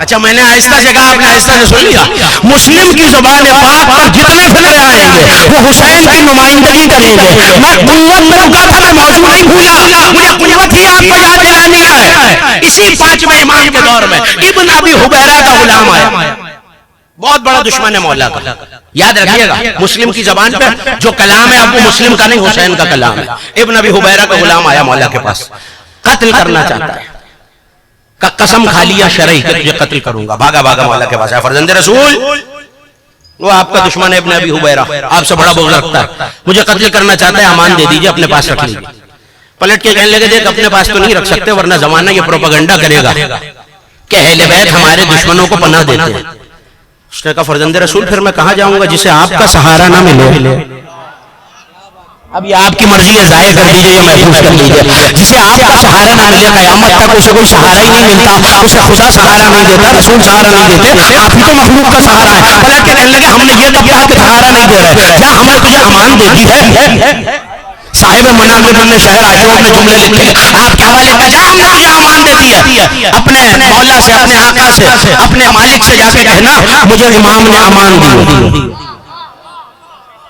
اچھا میں نے آہستہ سے کہا, آپ نے آہستہ سے سن لیا, مسلم کی زبان پاک پر جتنے فکرے آئیں گے وہ حسین کی نمائندگی کریں گے. میں قوت میں رکا تھا, میں موضوع نہیں بھولا, مجھے قوت ہی آپ کو یاد دلانی ہے. اسی 5ویں امام کے دور میں ابن ابی حبیرہ کا غلام آیا, بہت بڑا دشمن ہے مولا کا. یاد رکھیے گا مسلم کی زبان پہ جو کلام ہے اب وہ مسلم کا نہیں حسین کا کلام ہے. ابن ابی حبیرہ کا غلام آیا مولا کے پاس, قتل کرنا چاہتا ہے, قسم کھا لیا شرعی کہ تجھے قتل کروں گا. بھاگا بھاگا مولا کے پاس ہے, فرزند رسول وہ آپ کا دشمن ہے ابن ابی حبیرہ, آپ سے بڑا بغض رکھتا ہے, مجھے قتل کرنا چاہتا ہے, امان دے دیجئے, اپنے پاس رکھ لیجئے. پلٹ کے کہنے لگے دیکھ اپنے پاس تو نہیں رکھ سکتے ورنہ زمانہ یہ پروپیگنڈا کرے گا کہ اہل بیت ہمارے دشمنوں کو پناہ دیتے ہیں. اس نے کہا فرزند رسول پھر میں کہاں جاؤں گا جسے آپ کا سہارا نہ ملے. اب یہ آپ کی مرضی ہے, ظاہر کر دیجئے یا محفوظ کر لیجئے. جسے آپ کا سہارا نہ ملے, قیامت تک اسے کوئی سہارا ہی نہیں ملتا, اسے خدا سہارا نہیں دیتا, رسول سہارا نہیں دیتے, آپ ہی تو مخلوق کا سہارا ہے. پلٹ کے کہنے لگے ہم نے یہ کب کہا کہ سہارا نہیں دے رہے, کیا ہم نے تجھے امان دے دی ہے؟ صاحب مناقب نے شہر عاشور میں جملے لکھے آپ کے حوالے کا, جا ہم نے تجھے امان دے دی ہے. اپنے مولا سے, اپنے آقا سے, اپنے مالک سے جا کے کہنا مجھے امام نے امان دی.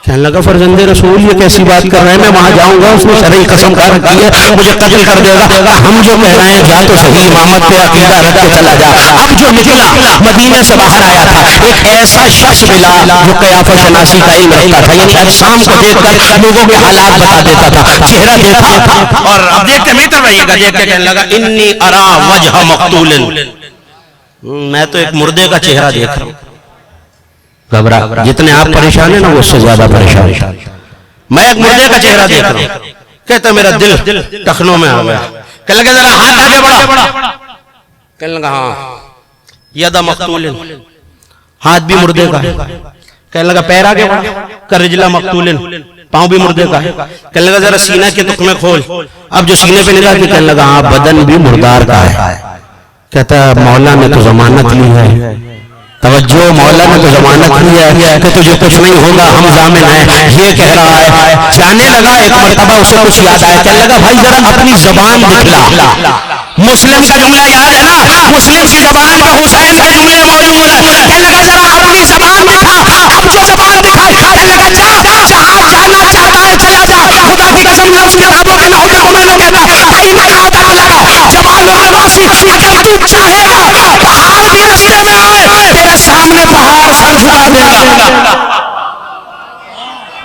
کہنے لگا فرزند رسول یہ کیسی بات کر رہے ہیں, میں وہاں جاؤں گا, اس نے شرعی قسم کھا رکھی ہے, مجھے قتل کر دے گا. ہم جو کہہ رہے ہیں جا تو صحیح, امامت پہ عقیدہ رکھ کے چلا جا. اب جو نکلا مدینے سے باہر آیا تھا, ایک ایسا شخص ملا جو قیافہ شناسی کا علم رکھتا تھا, یعنی اجسام کو دیکھ کر لوگوں کے حالات بتا دیتا تھا. چہرہ دیکھا اور اب دیکھتے میتر رہیے گا, دیکھ کے کہنے لگا انی ارا وجہ مقتول, میں تو ایک مردے کا چہرہ دیکھ رہا ہوں. گھبرا, جتنے آپ پریشان ہیں نا وہ اس سے زیادہ پریشان ہے. میں ایک مردے کا چہرہ دیکھ رہا ہوں. کہتا میرا دل ٹخنوں میں آ گیا. کہنے لگا ذرا ہاتھ آگے بڑھا. کہنے لگا ہاں ید مقتول, ہاتھ بھی مردے کا ہے. کہنے لگا پیر آگے بڑھا, کر رجلا مقتول, پاؤں بھی مردے کا ہے. کہنے لگا ذرا سینہ کے تخمے کھول. اب جو سینے پہ نگاہ کی, کہنے لگا ہاں بدن بھی مردار کا ہے. کہتا مولا نے تو ضمانت لی ہے, توجہ, مولا نے تو ضمانت لی ہے کہ تجھے کچھ نہیں ہوگا, ہم ضامن ہیں, یہ کہہ رہا ہے. جانے لگا, ایک مرتبہ اسے کچھ یاد آیا, کہنے لگا بھائی ذرا اپنی زبان دکھلا. مسلم کا جملہ یاد ہے نا, مسلم کی زبان پہ حسین کے جملے موجود ہیں. کہنے لگا ذرا اپنی زبان دکھا. اب جو زبان دکھائی, کہنے لگا جا جہاں جانا چاہتا ہے چلا جا. خدا کی قسم لفظ کتابوں کے نحوے کو میں نے کہتا کہیں نہ یاد آ لگا. جبالوں کے واسی, اگر تو چاہے گا پہاڑ بھی رستے میں آئے, تیرے سامنے پہاڑ سر جھکا دے گا.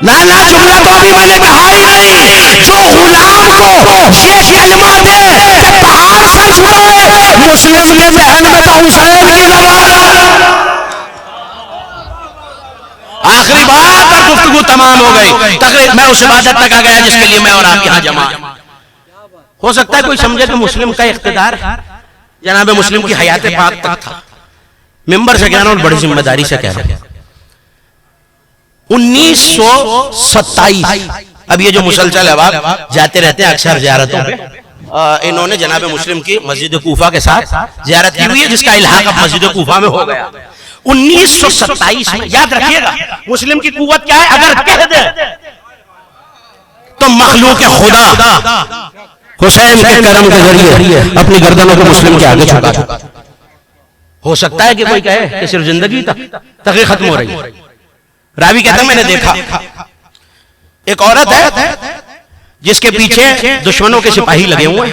لا جملہ تو ابھی میں نے کہا ہی نہیں. جو غلام کو یہ کلمہ دے کہ پہاڑ سر جھکائے, مسلم کے ذہن میں تو حسین کی زبان. آخری بات اور گفتگو تمام ہو گئی. تقریب میں اس عبادت تک آ گیا جس کے لیے میں اور آپ یہاں جمع. ہو سکتا ہے کوئی سمجھے کہ مسلم کا اقتدار جناب مسلم کی حیات پاک تک تھا. ممبر سے کہہ رہا ہوں, بڑی ذمہ داری سے کہہ رہا ہوں. 1927 اب یہ جو مسلسل ہے آپ جاتے رہتے ہیں اکثر زیارتوں پہ, انہوں نے جناب مسلم کی مسجد کوفہ کے ساتھ زیارت کی ہوئی ہے, جس کا الحاق اب مسجد کوفہ میں ہو گیا. 1927 میں یاد رکھیے گا مسلم کی قوت کیا ہے, اگر کہہ دے تو مخلوق خدا حسین کے کرم کے ذریعے اپنی گردنوں کو مسلم کے آگے چھکا چکا. ہو سکتا ہے کہ کوئی کہے کہ صرف زندگی تقریر ختم ہو رہی ہے. راوی کہتا ہے میں نے دیکھا ایک عورت ہے جس کے پیچھے دشمنوں کے سپاہی لگے ہوئے ہیں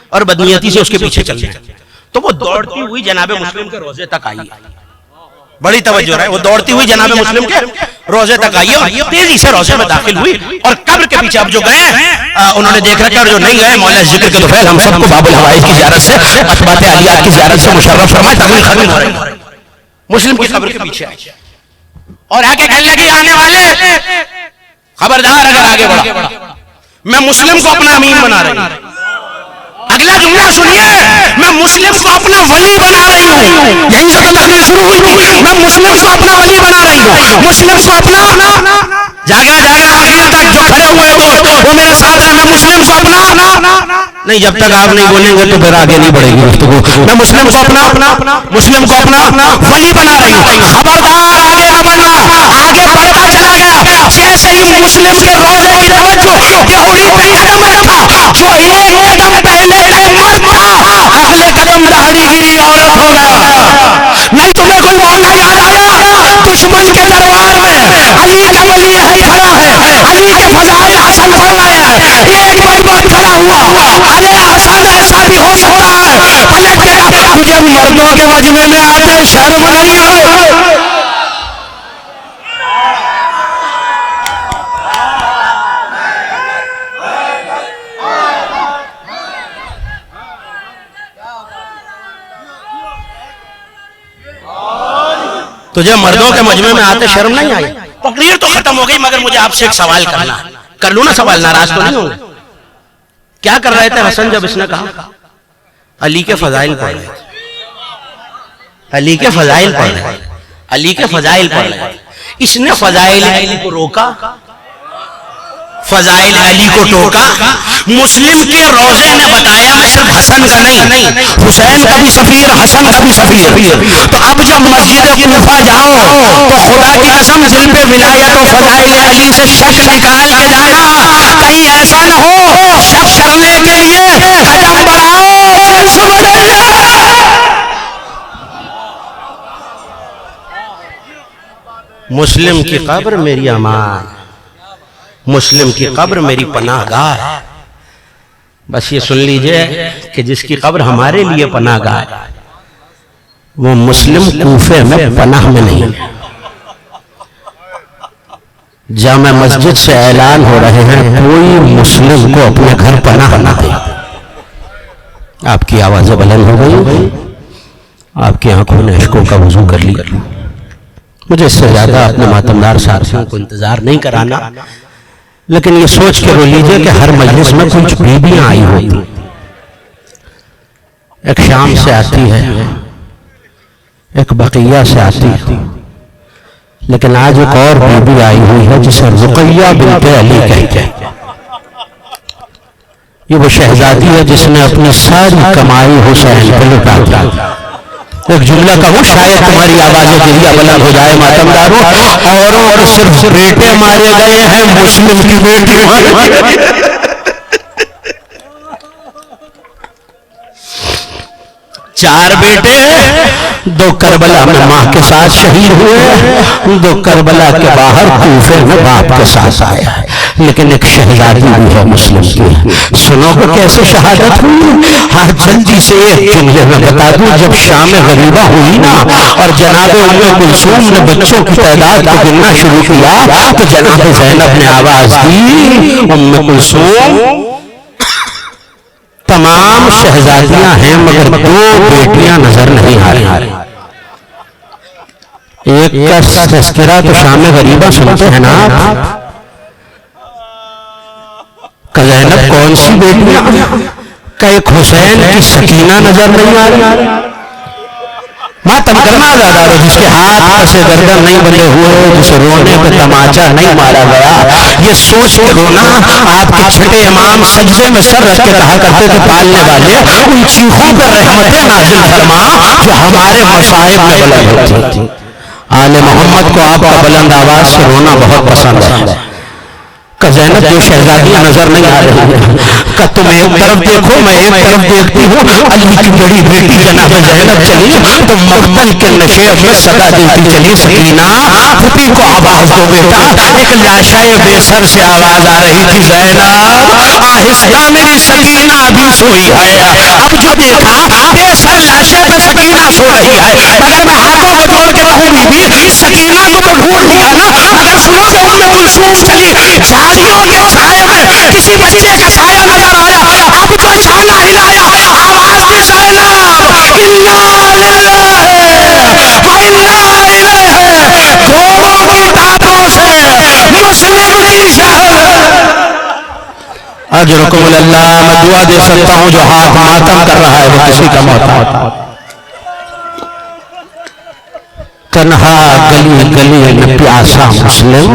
اور بدنیتی سے اس کے پیچھے چل رہے ہیں, تو وہ دوڑتی ہوئی جناب مسلم کے روزے تک آئی. بڑی توجہ رہے. وہ دوڑتی ہوئی جناب مسلم کے روزے تک آئی اور تیزی سے روزے میں داخل ہوئی اور قبر کے پیچھے اب جو گئے انہوں نے دیکھ رکھا اور جو نہیں گئے مولا ذکر کے طفیل ہم سب کو باب الحوائج کی زیارت سے اثبات عالیات کی زیارت سے مشرف فرمائے. تقریر ختم ہو رہی مسلم کی قبر کے پیچھے آئی اور آ کے کہنے لگی آنے والے خبردار اگر آگے بڑھا میں مسلم کو اپنا امین بنا رہی ہوں. اگلا جملہ سنیے, میں مسلم کو اپنا ولی بنا رہی ہوں. یہیں سے تو تقریر شروع ہوئی تھی. میں مسلم کو اپنا ولی بنا رہی ہوں, مسلم کو اپنا جاگا آخر تک جو کھڑے ہوئے دوست وہ میرے ساتھ ہیں. میں مسلم کو اپنا نہیں, جب تک آپ نہیں بولیں گے تو پھر آگے نہیں بڑھے گی گفتگو. میں مسلم کو اپنا ولی بنا رہی ہوں. خبردار آگے نہ بڑھنا. آگے بڑھتا چلا گیا. جیسے ہی مسلم کے روزے کی توجہ کہ اڑی پہ قدم رکھا, جو ایک قدم پہلے سے مرد تھا اگلے قدم داڑھی گیری عورت ہو گیا. نہیں تمہیں کوئی واقعہ یاد آیا؟ دشمن کے دربار میں علی کا ولی ہے کھڑا ہے, علی کے فضائل حسن پڑھ رہے ہیں. ایک مرد کھڑا ہوا, ارے حسن ایسا بھی ہو سکتا ہے پلٹ گیا. مجھے مردوں کے مجمع میں آتے شرم نہیں آئی. تجھے مردوں کے مجمع میں آتے شرم نہیں آئی؟ تقریر تو ختم ہو گئی مگر مجھے آپ سے ایک سوال کرنا ہے. کر لوں نا سوال, ناراض تو نہیں ہوں گے؟ کیا کر رہے تھے حسن جب اس نے کہا علی کے فضائل پڑھ رہے تھے, علی کے فضائل پڑھ رہے تھے, علی کے فضائل پڑھ رہے تھے. اس نے فضائل علی کو روکا, فضائل علی کو ٹوکا. مسلم کے روزے نے بتایا صرف حسن کا نہیں, حسین کا بھی سفیر, حسن کا بھی سفیر. تو اب جب مسجد کوفہ جاؤ تو خدا کی قسم دل پہ ولایت و فضائل علی سے شک نکال کے جانا, کہیں ایسا نہ ہو شک کرنے کے لیے قدم بڑھاؤ پھر بدل جائے. مسلم کی قبر میری امان, مسلم کی قبر میری پناہ گاہ. بس یہ سن لیجئے کہ جس کی قبر ہمارے لیے پناہ گاہ ہے وہ مسلم کوفے میں پناہ میں نہیں. جامع مسجد سے اعلان ہو رہے ہیں کوئی مسلم کو اپنے گھر پناہ نہ دے. آپ کی آوازیں بلند ہو گئی, آپ کی آنکھوں نے عشقوں کا وضو کر لی. مجھے اس سے زیادہ اپنے ماتمدار ساتھیوں کو انتظار نہیں کرانا, لیکن یہ سوچ کے رو لیجئے کہ ہر مجلس میں کچھ بیویاں آئی ہوتی. ایک شام سے آتی ہے, ایک بقیہ سے آتی ہے, لیکن آج ایک اور بیوی آئی ہوئی ہے جسے رقیہ بنت علی کہتے ہیں. یہ وہ شہزادی ہے جس نے اپنی ساری کمائی حسین پہ لٹا دی. ایک جملہ کہوں شاید تمہاری آوازیں دلیا بلند ہو جائے ماتمداروں, اوروں کو صرف بیٹے مارے گئے ہیں, مسلم کی بیٹی مارے گئے. چار بیٹے, دو کربلا میں ماں کے ساتھ شہید ہوئے, دو کربلا کے باہر کوفے میں باپ کے ساتھ آیا ہے. لیکن ایک شہزادی بھی ہے مسلم کی. سنو کہ کیسے شہادت ہوئی. ہاں جلدی سے ایک جملے میں بتا دوں, جب شام غریبہ ہوئی نا اور جناب ام کلثوم نے بچوں کی تعداد کو گننا شروع کیا تو جناب زینب نے آواز دی, ام کلثوم تمام شہزادیاں ہیں مگر دو بیٹیاں نظر نہیں آ رہی. ایک کا تذکرہ تو شام غریبہ سنتے ہیں نا کہ زینب کون سی بیٹیاں, کہ ایک حسین کی سکینہ نظر نہیں آ رہی. ماتم کرنا زیادہ جس کے ہاتھ سے گردن نہیں بندے ہوئے, جسے رونے پہ تماچا نہیں مارا گیا. یہ سوچ کے رونا آپ کے چھٹے امام سجدے میں سر رکھ کے کہا کرتے تھے پالنے والے ان چیخوں پر رحمتیں نازل فرما جو ہمارے مصائب میں بلند ہوتی تھی. آل محمد کو آپ کا بلند آواز سے رونا بہت پسند ہے. کہ زینب زینب جو شہزادیاں نظر نہیں آ رہی ہیں کہ تم ایک طرف دیکھو میں ایک طرف دیکھتی ہوں، علی کی بڑی بیٹی جناب زینب چلی تو مقتل کے نشیب میں صدا دیتی چلی، سکینہ پھوپھی کو آواز دو بیٹا، ایک لاشائے بے سر سے آواز آ رہی تھی، زینب آہستہ میری سکینہ ابھی سوئی ہے، اب جو دیکھا بے سر لاشے پہ سکینہ سو رہی ہے، مگر میں ہاتھوں کو جوڑ کے کہوں بی بی سکینہ کو تو ڈھونڈ لیا نا، مگر سنو کہ ام کلثوم چلی جھاڑیوں کے سائے میں کسی بچے کا سایہ نظر آیا، اب تو چھالا ہلایا، آواز دی زینب انا للہ و انا الیہ، گھوڑوں کی دانتوں سے مسلم کی شہر۔ اجرکم اللہ، میں دعا دے سکتا ہوں جو ہاتھ ماتم کر رہا ہے وہ کسی کا محتاج، تنہا گلی گلی میں پیاسا مسلم،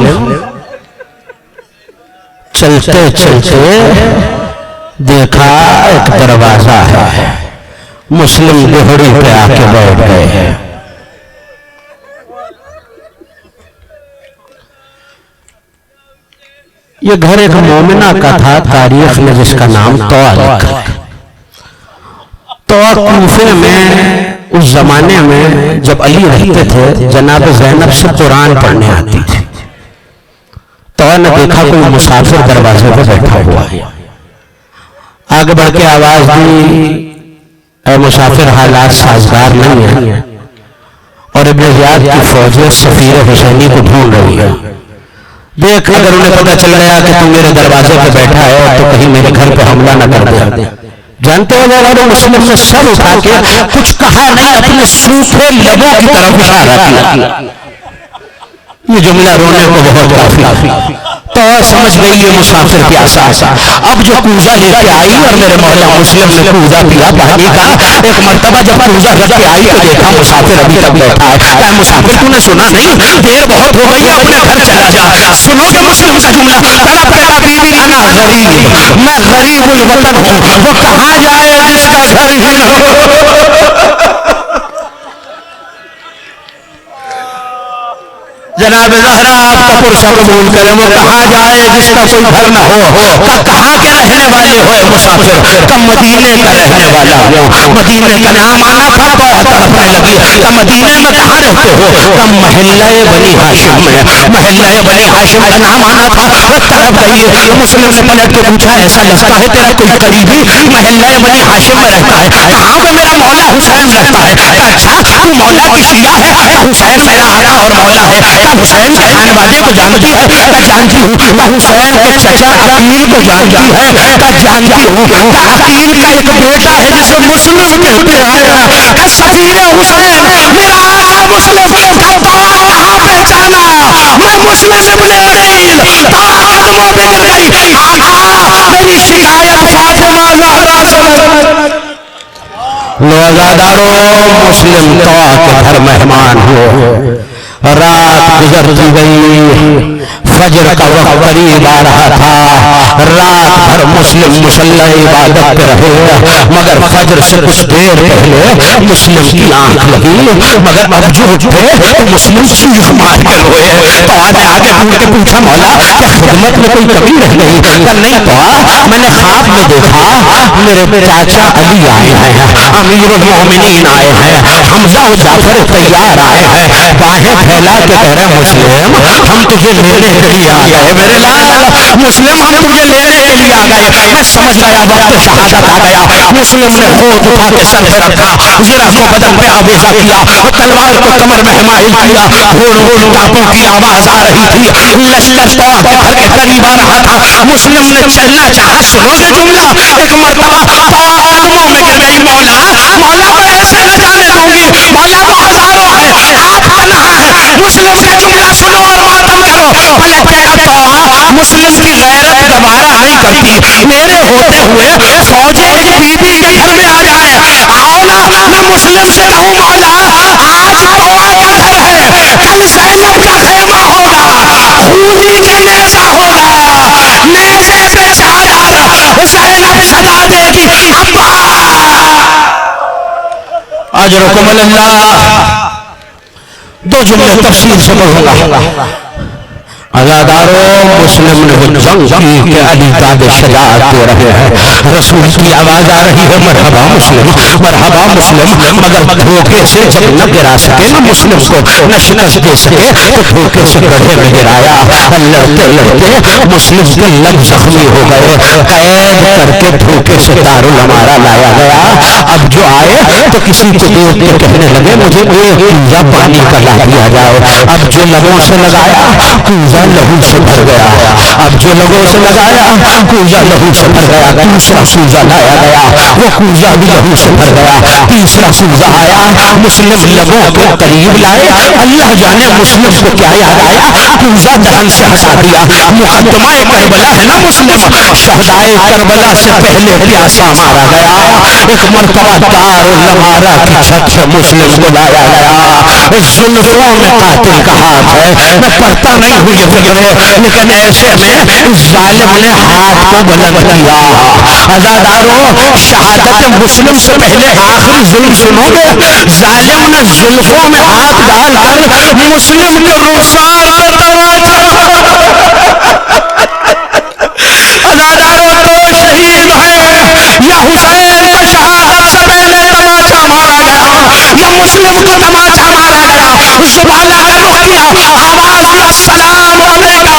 چلتے چلتے دیکھا ایک دروازہ ہے، مسلم گھوڑی پہ آ کے بیٹھ گئے ہیں۔ یہ گھر ایک مومنہ کا تھا، تاریخ میں جس کا نام طوع لکھا ہے۔ طوع کوفے میں اس زمانے میں جب علی رہتے تھے جناب زینب سے قرآن پڑھنے آتی تھی، طوع نے دیکھا کوئی مسافر دروازے پہ بیٹھا ہوا ہے، آگے بڑھ کے آواز دی اے مسافر حالات سازگار نہیں ہیں اور ابن زیاد کی فوجیں سفیر حسینی کو ڈھونڈ رہی ہے، دیکھ اگر انہیں پتہ چل گیا کہ تم میرے دروازے پہ بیٹھا ہے تو کہیں میرے گھر پہ حملہ نہ کر دے۔ جانتے ہو جائے مسلم نے سر اٹھا کے کچھ کہا نہیں، اپنے سوکھے لبوں کی طرف اشارہ کیا، یہ جملہ رونے کو بہت کافی، تو سمجھ گئی یہ مسافر پیاسا ہے۔ اب جو کوزہ لے کے آئی اور میرے مولا مسلم نے کوزہ پیا پانی کا، ایک مرتبہ جب کوزہ رکھ کے آئی تو دیکھا مسافر ابھی تک بیٹھا ہے، کہا مسافر تو نے سنا نہیں، دیر بہت ہو گئی ہے، اپنے گھر چلا جا۔ سنو کہ مسلم کا جملہ تڑپ کہا بیوی انا غریب، میں غریب الوطن ہوں، وہ کہاں جائے جس کا گھر ہی نہ ہو۔ جناب زہرا آپ کا پرسہ قبول کریں، وہ کہاں جائے جس کا کوئی گھر نہ ہو، کہاں کے رہنے والے ہوئے مسافر، کہ مدینے کا رہنے والا ہوں، مدینے کا نام آنا تھا تو تڑپنے لگی، کہ مدینے میں کہاں رہتے ہو، کہ محلہ بنی ہاشم میں، محلہ بنی ہاشم کا نام آنا تھا، وہ تڑپ گئی۔ مسلم نے پلٹ کے پوچھا ایسا لگتا ہے تیرا کوئی قریبی محلہ بنی ہاشم میں رہتا ہے، کہاں پہ میرا مولا حسین رہتا ہے، اچھا تو مولا کی شیعہ ہے، حسین میرا آقا اور مولا ہے، حسین کے خانوادے کو جانتی ہے، کہ جانتی ہوں، کہ حسین کے چچا عقیل کو جانتی ہے، کہ جانتی ہوں، کہ عقیل کا ایک بیٹا ہے جسے مسلم کہتے ہیں، کہ سفیر حسین میرا آقا مسلم، کہ طوع کہاں پہچانا، میں مسلم ابن عقیل، طوع قدموں پہ گر گئی، آقا میری شکایت فاطمہ زہرا سے لو عزادارو، مسلم طوع کے گھر مہمان ہو، رات گزرتی گئی، فجر کا وقت قریب آ رہا تھا، رات بھر مسلم مصلی عبادت پہ رہے، مگر فجر سے کچھ دیر پہلے مسلم کی آنکھ لگی، مگر اب جو اٹھے تو مسلم چیخ مار کے روئے۔ طوع نے آگے مڑ کے پوچھا مولا کیا خدمت میں کوئی کمی رہ گئی؟ کہ نہیں طوع، میں نے خواب میں دیکھا میرے چاچا علی آئے ہیں، امیر المومنین آئے ہیں، حمزہ و جعفر تیار آئے ہیں، باہیں پھیلا کے کہہ رہے مسلم ہم تجھے لینے کے لیے آ گئے، میرے لال مسلم ہم تجھے لینے کے لیے آ گئے۔ میں سمجھ گیا وقت شہادت آ گیا، مسلم نے ہاتھ اٹھا کے سر پہ رکھا، زرہ کو بدن پہ آویزہ کیا، تلوار کو کمر میں حمائل کیا، گھوڑوں کی ٹاپوں کی آواز آ رہی تھی، لشکر طوع کے گھر کے قریب آ رہا تھا، مسلم نے چلنا چاہا، سنو گے جملہ، ایک مرتبہ طوع قدموں میں گر گئی، مولا مولا کو ایسے نہ جانے دوں گی، مولا وہ ہزاروں ہے، آپ تنہا ہے، مسلم کا جملہ سنو اور ماتم کرو۔ پلٹ کے کہا طوع مسلم کی غیرت دوبارہ نہیں کرتی، میرے ہوتے ہوئے فوجیں ایک بی بی کے گھر میں آ جائے، آؤ نا میں مسلم سے کہوں مولا آج طوع کا گھر ہے، کل زینب کا خیمہ ہوگا، خوری کے نیزہ ہوگا، نیزے پہ چادر زینب صدا دے گی، ابا اجرکم اللہ۔ دو جملے تفصیل سے بولوں گا، عزادارو مسلم نے وہ جنگ کی کہ علی داد شجاعت دے رہے ہیں، رسول کی آواز آ رہی ہے مرحبا مسلم مرحبا مسلم، مگر دھوکے سے جب نہ گرا سکے نہ مسلم کو نہ شکست دے سکے تو دھوکے سے گڑھے میں گرایا، لڑتے لڑتے مسلم کے لب زخمی ہو گئے، قید کر کے دھوکے سے دارالعمارہ لایا گیا۔ اب جو آئے تو کسی کو دیکھ کے کہنے لگے مجھے ایک کوزہ پانی کا لا دیا جائے، اب جو لبوں سے لگایا کوزہ لہو سے بھر گیا، اب جو لبوں سے لگایا کوزہ لہو سے بھر گیا، دوسرا کوزہ لایا گیا وہ کوزہ بھی لہو سے بھر گیا، تیسرا کوزہ آیا مسلم لبوں کے قریب لائے، اللہ جانے مسلم کو کیا یاد آیا، کوزہ دہن سے ہٹا دیا۔ مقدمہ کربلا ہے نا مسلم، شہدائے کربلا سے پہلے پیاسا مارا گیا، ایک مرتبہ دارالعمارہ کی چھت سے مسلم کو لایا گیا، زلفوں میں قاتل کا ہاتھ ہے، میں پڑھتا نہیں ہوں یہ فکرے، لیکن ایسے میں اس ظالم نے ہاتھ کو بلند کیا۔ عزادارو شہادت مسلم سے پہلے آخری ظلم سنو گے، ظالم نے زلفوں میں ہاتھ ڈال کر مسلم کے رخسار کو تماچا۔ عزادارو تو شہید ہے یا حسین کو شہادت سے پہلے تماچا مارا گیا یا مسلم کو تماچا مارا گیا، زبان کا رخ کیا، آواز دیا السلام علیکہ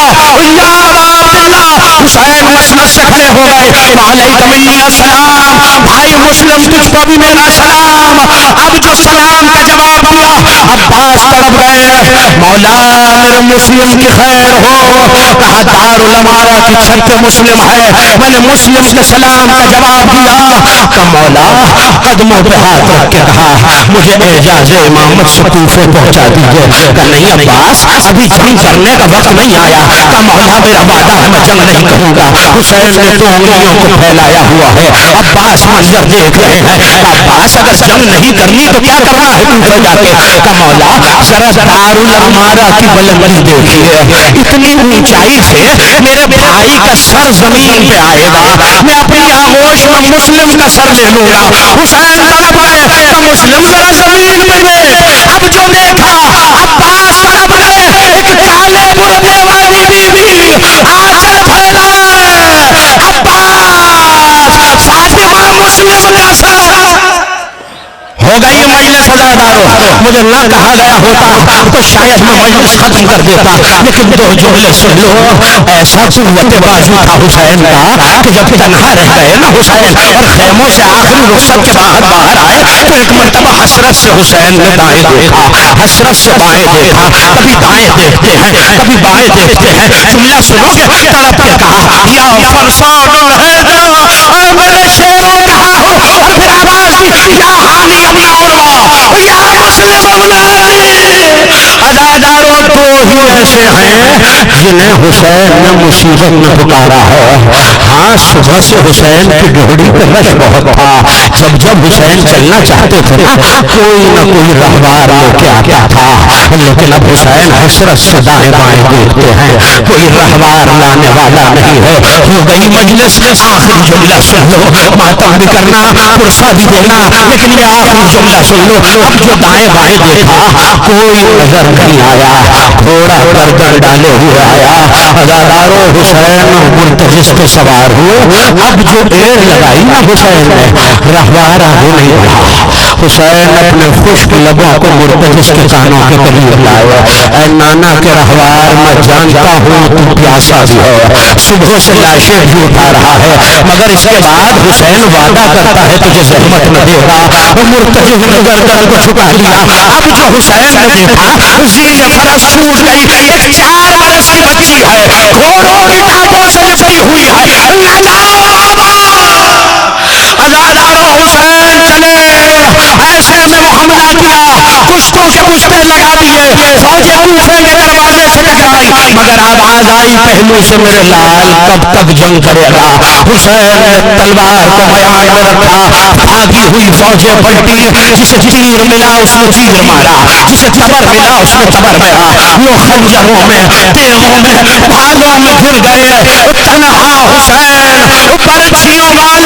یا ابا عبداللہ، حسین مسند سے کھڑے ہو گئے، وعلیکم منی السلام، بھائی مسلم تجھ کو بھی میرا سلام۔ اب جو سلام کا جواب دیا عباس تڑپ گئے، مولا میرے مسلم کی خیر ہو، کہا دارالعمارہ کی چھت پہ مسلم ہے، میں نے مسلم کے سلام کا جواب دیا، کہ مولا قدموں پہ ہاتھ رکھ کے کہا مجھے اعجاز امامت سے کوفے پہنچا دیجئے، کہ نہیں عباس ابھی جنگ کرنے کا وقت نہیں آیا، کہ مولا میرا وعدہ ہے میں جنگ نہیں کروں گا۔ حسین نے تو انگلیوں کو پھیلایا ہوا ہے، عباس منظر دیکھ رہے ہیں، عباس اگر جنگ نہیں کرنی تو کیا کرنا ہے کوفے جا کے، کہ مولا ذرا دارالعمارہ کی بلندی دیکھیے، اتنی اونچائی سے میرے بھائی کا سر زمین پہ آئے گا، میں اپنی آغوش میں مسلم کا سر لے لوں گا۔ حسین تڑپ گئے کہ مسلم ذرا زمین پہ دے، اب جو دیکھا عباس تڑپ گئے، ایک کالے برقع والی بیوی آنچل پھیلائے، عباس فاطمہ مسلم کا سر ہو گئی مجلس۔ عزادارو مجھے نہ کہا گیا ہوتا تو شاید میں مجلس ختم کر دیتا، لیکن دو جملے سن لو۔ ایسا قوت بازو تھا حسین کا کہ جب تنہا رہ گئے نا حسین اور خیموں سے آخری رخصت کے باہر آئے تو ایک مرتبہ حسرت سے حسین نے دائیں دیکھا، حسرت سے بائیں دیکھا، کبھی دائیں دیکھتے ہیں کبھی بائیں دیکھتے ہیں، جملہ سنو گے، تڑپ کے کہا یا فرسان الحیدر، اے میرے شیروں کہا ہو، اور پھر آواز دی یا حامی ابن عروہ یا مسلم ابن علی۔ عزادارو دو ہی ایسے ہیں جنہیں حسین نے مصیبت میں پکارا ہے۔ ہاں صبح سے حسین کی ڈھوڑی پہ رش بہت تھا، جب جب حسین چلنا چاہتے تھے نا کوئی نہ کوئی رہوار لے کے آتا تھا، لیکن اب حسین حسرت سے دائیں بائیں دیکھتے ہیں، کوئی رہوار لانے والا نہیں ہے۔ ہو گئی مجلس، آخری جملہ سن لو، ماتم بھی کرنا پرسہ بھی دینا، لیکن یہ آخری جملہ سن لو۔ اب جو دائیں بائیں دیکھا کوئی نظر نہیں آیا، تھوڑا گردن ڈالے ہوئے آیا۔ عزادارو حسین مرتجس پہ سوار ہوئے، اب جو ایر لگائی نا حسین نے رہوار آگے نہیں بڑھا، حسین اپنے خشک لبوں کو مرتجس کے کانوں کے قریب لائے، اے نانا کے رہوار میں جانتا ہوں تو پیاسا بھی ہے، صبح سے لاشیں بھی اٹھا رہا ہے، مگر اس کے بعد حسین وعدہ کرتا ہے تجھے زحمت نہ دے گا۔ مرتجس نے گردن کو چھپا لیا۔ اب جو حسین نے دیکھا زیر فرس چھوٹ گئی، ایک 4 برس کی بچی ہے، گھوڑوں کی ٹانگوں سے لپٹی ہوئی ہے، نہ جاؤ بابا۔ عزادارو حسین چلے، ایسے میں محملہ کیا، پشتوں کے پشتے لگا دیے، فوجیں کوفے کے دروازے سے ٹکرائی، مگر آواز آئی پہلو سے میرے لال کب تک جنگ کرے گا۔ حسین نے تلوار کو میان میں رکھا، بھاگی ہوئی فوجیں پلٹی، جسے تیر ملا اس نے تیر مارا، جسے تبر ملا اس نے تبر مارا، وہ خنجروں میں تیغوں میں بھالوں میں گر گئے، تنہا حسین برچھیوں مار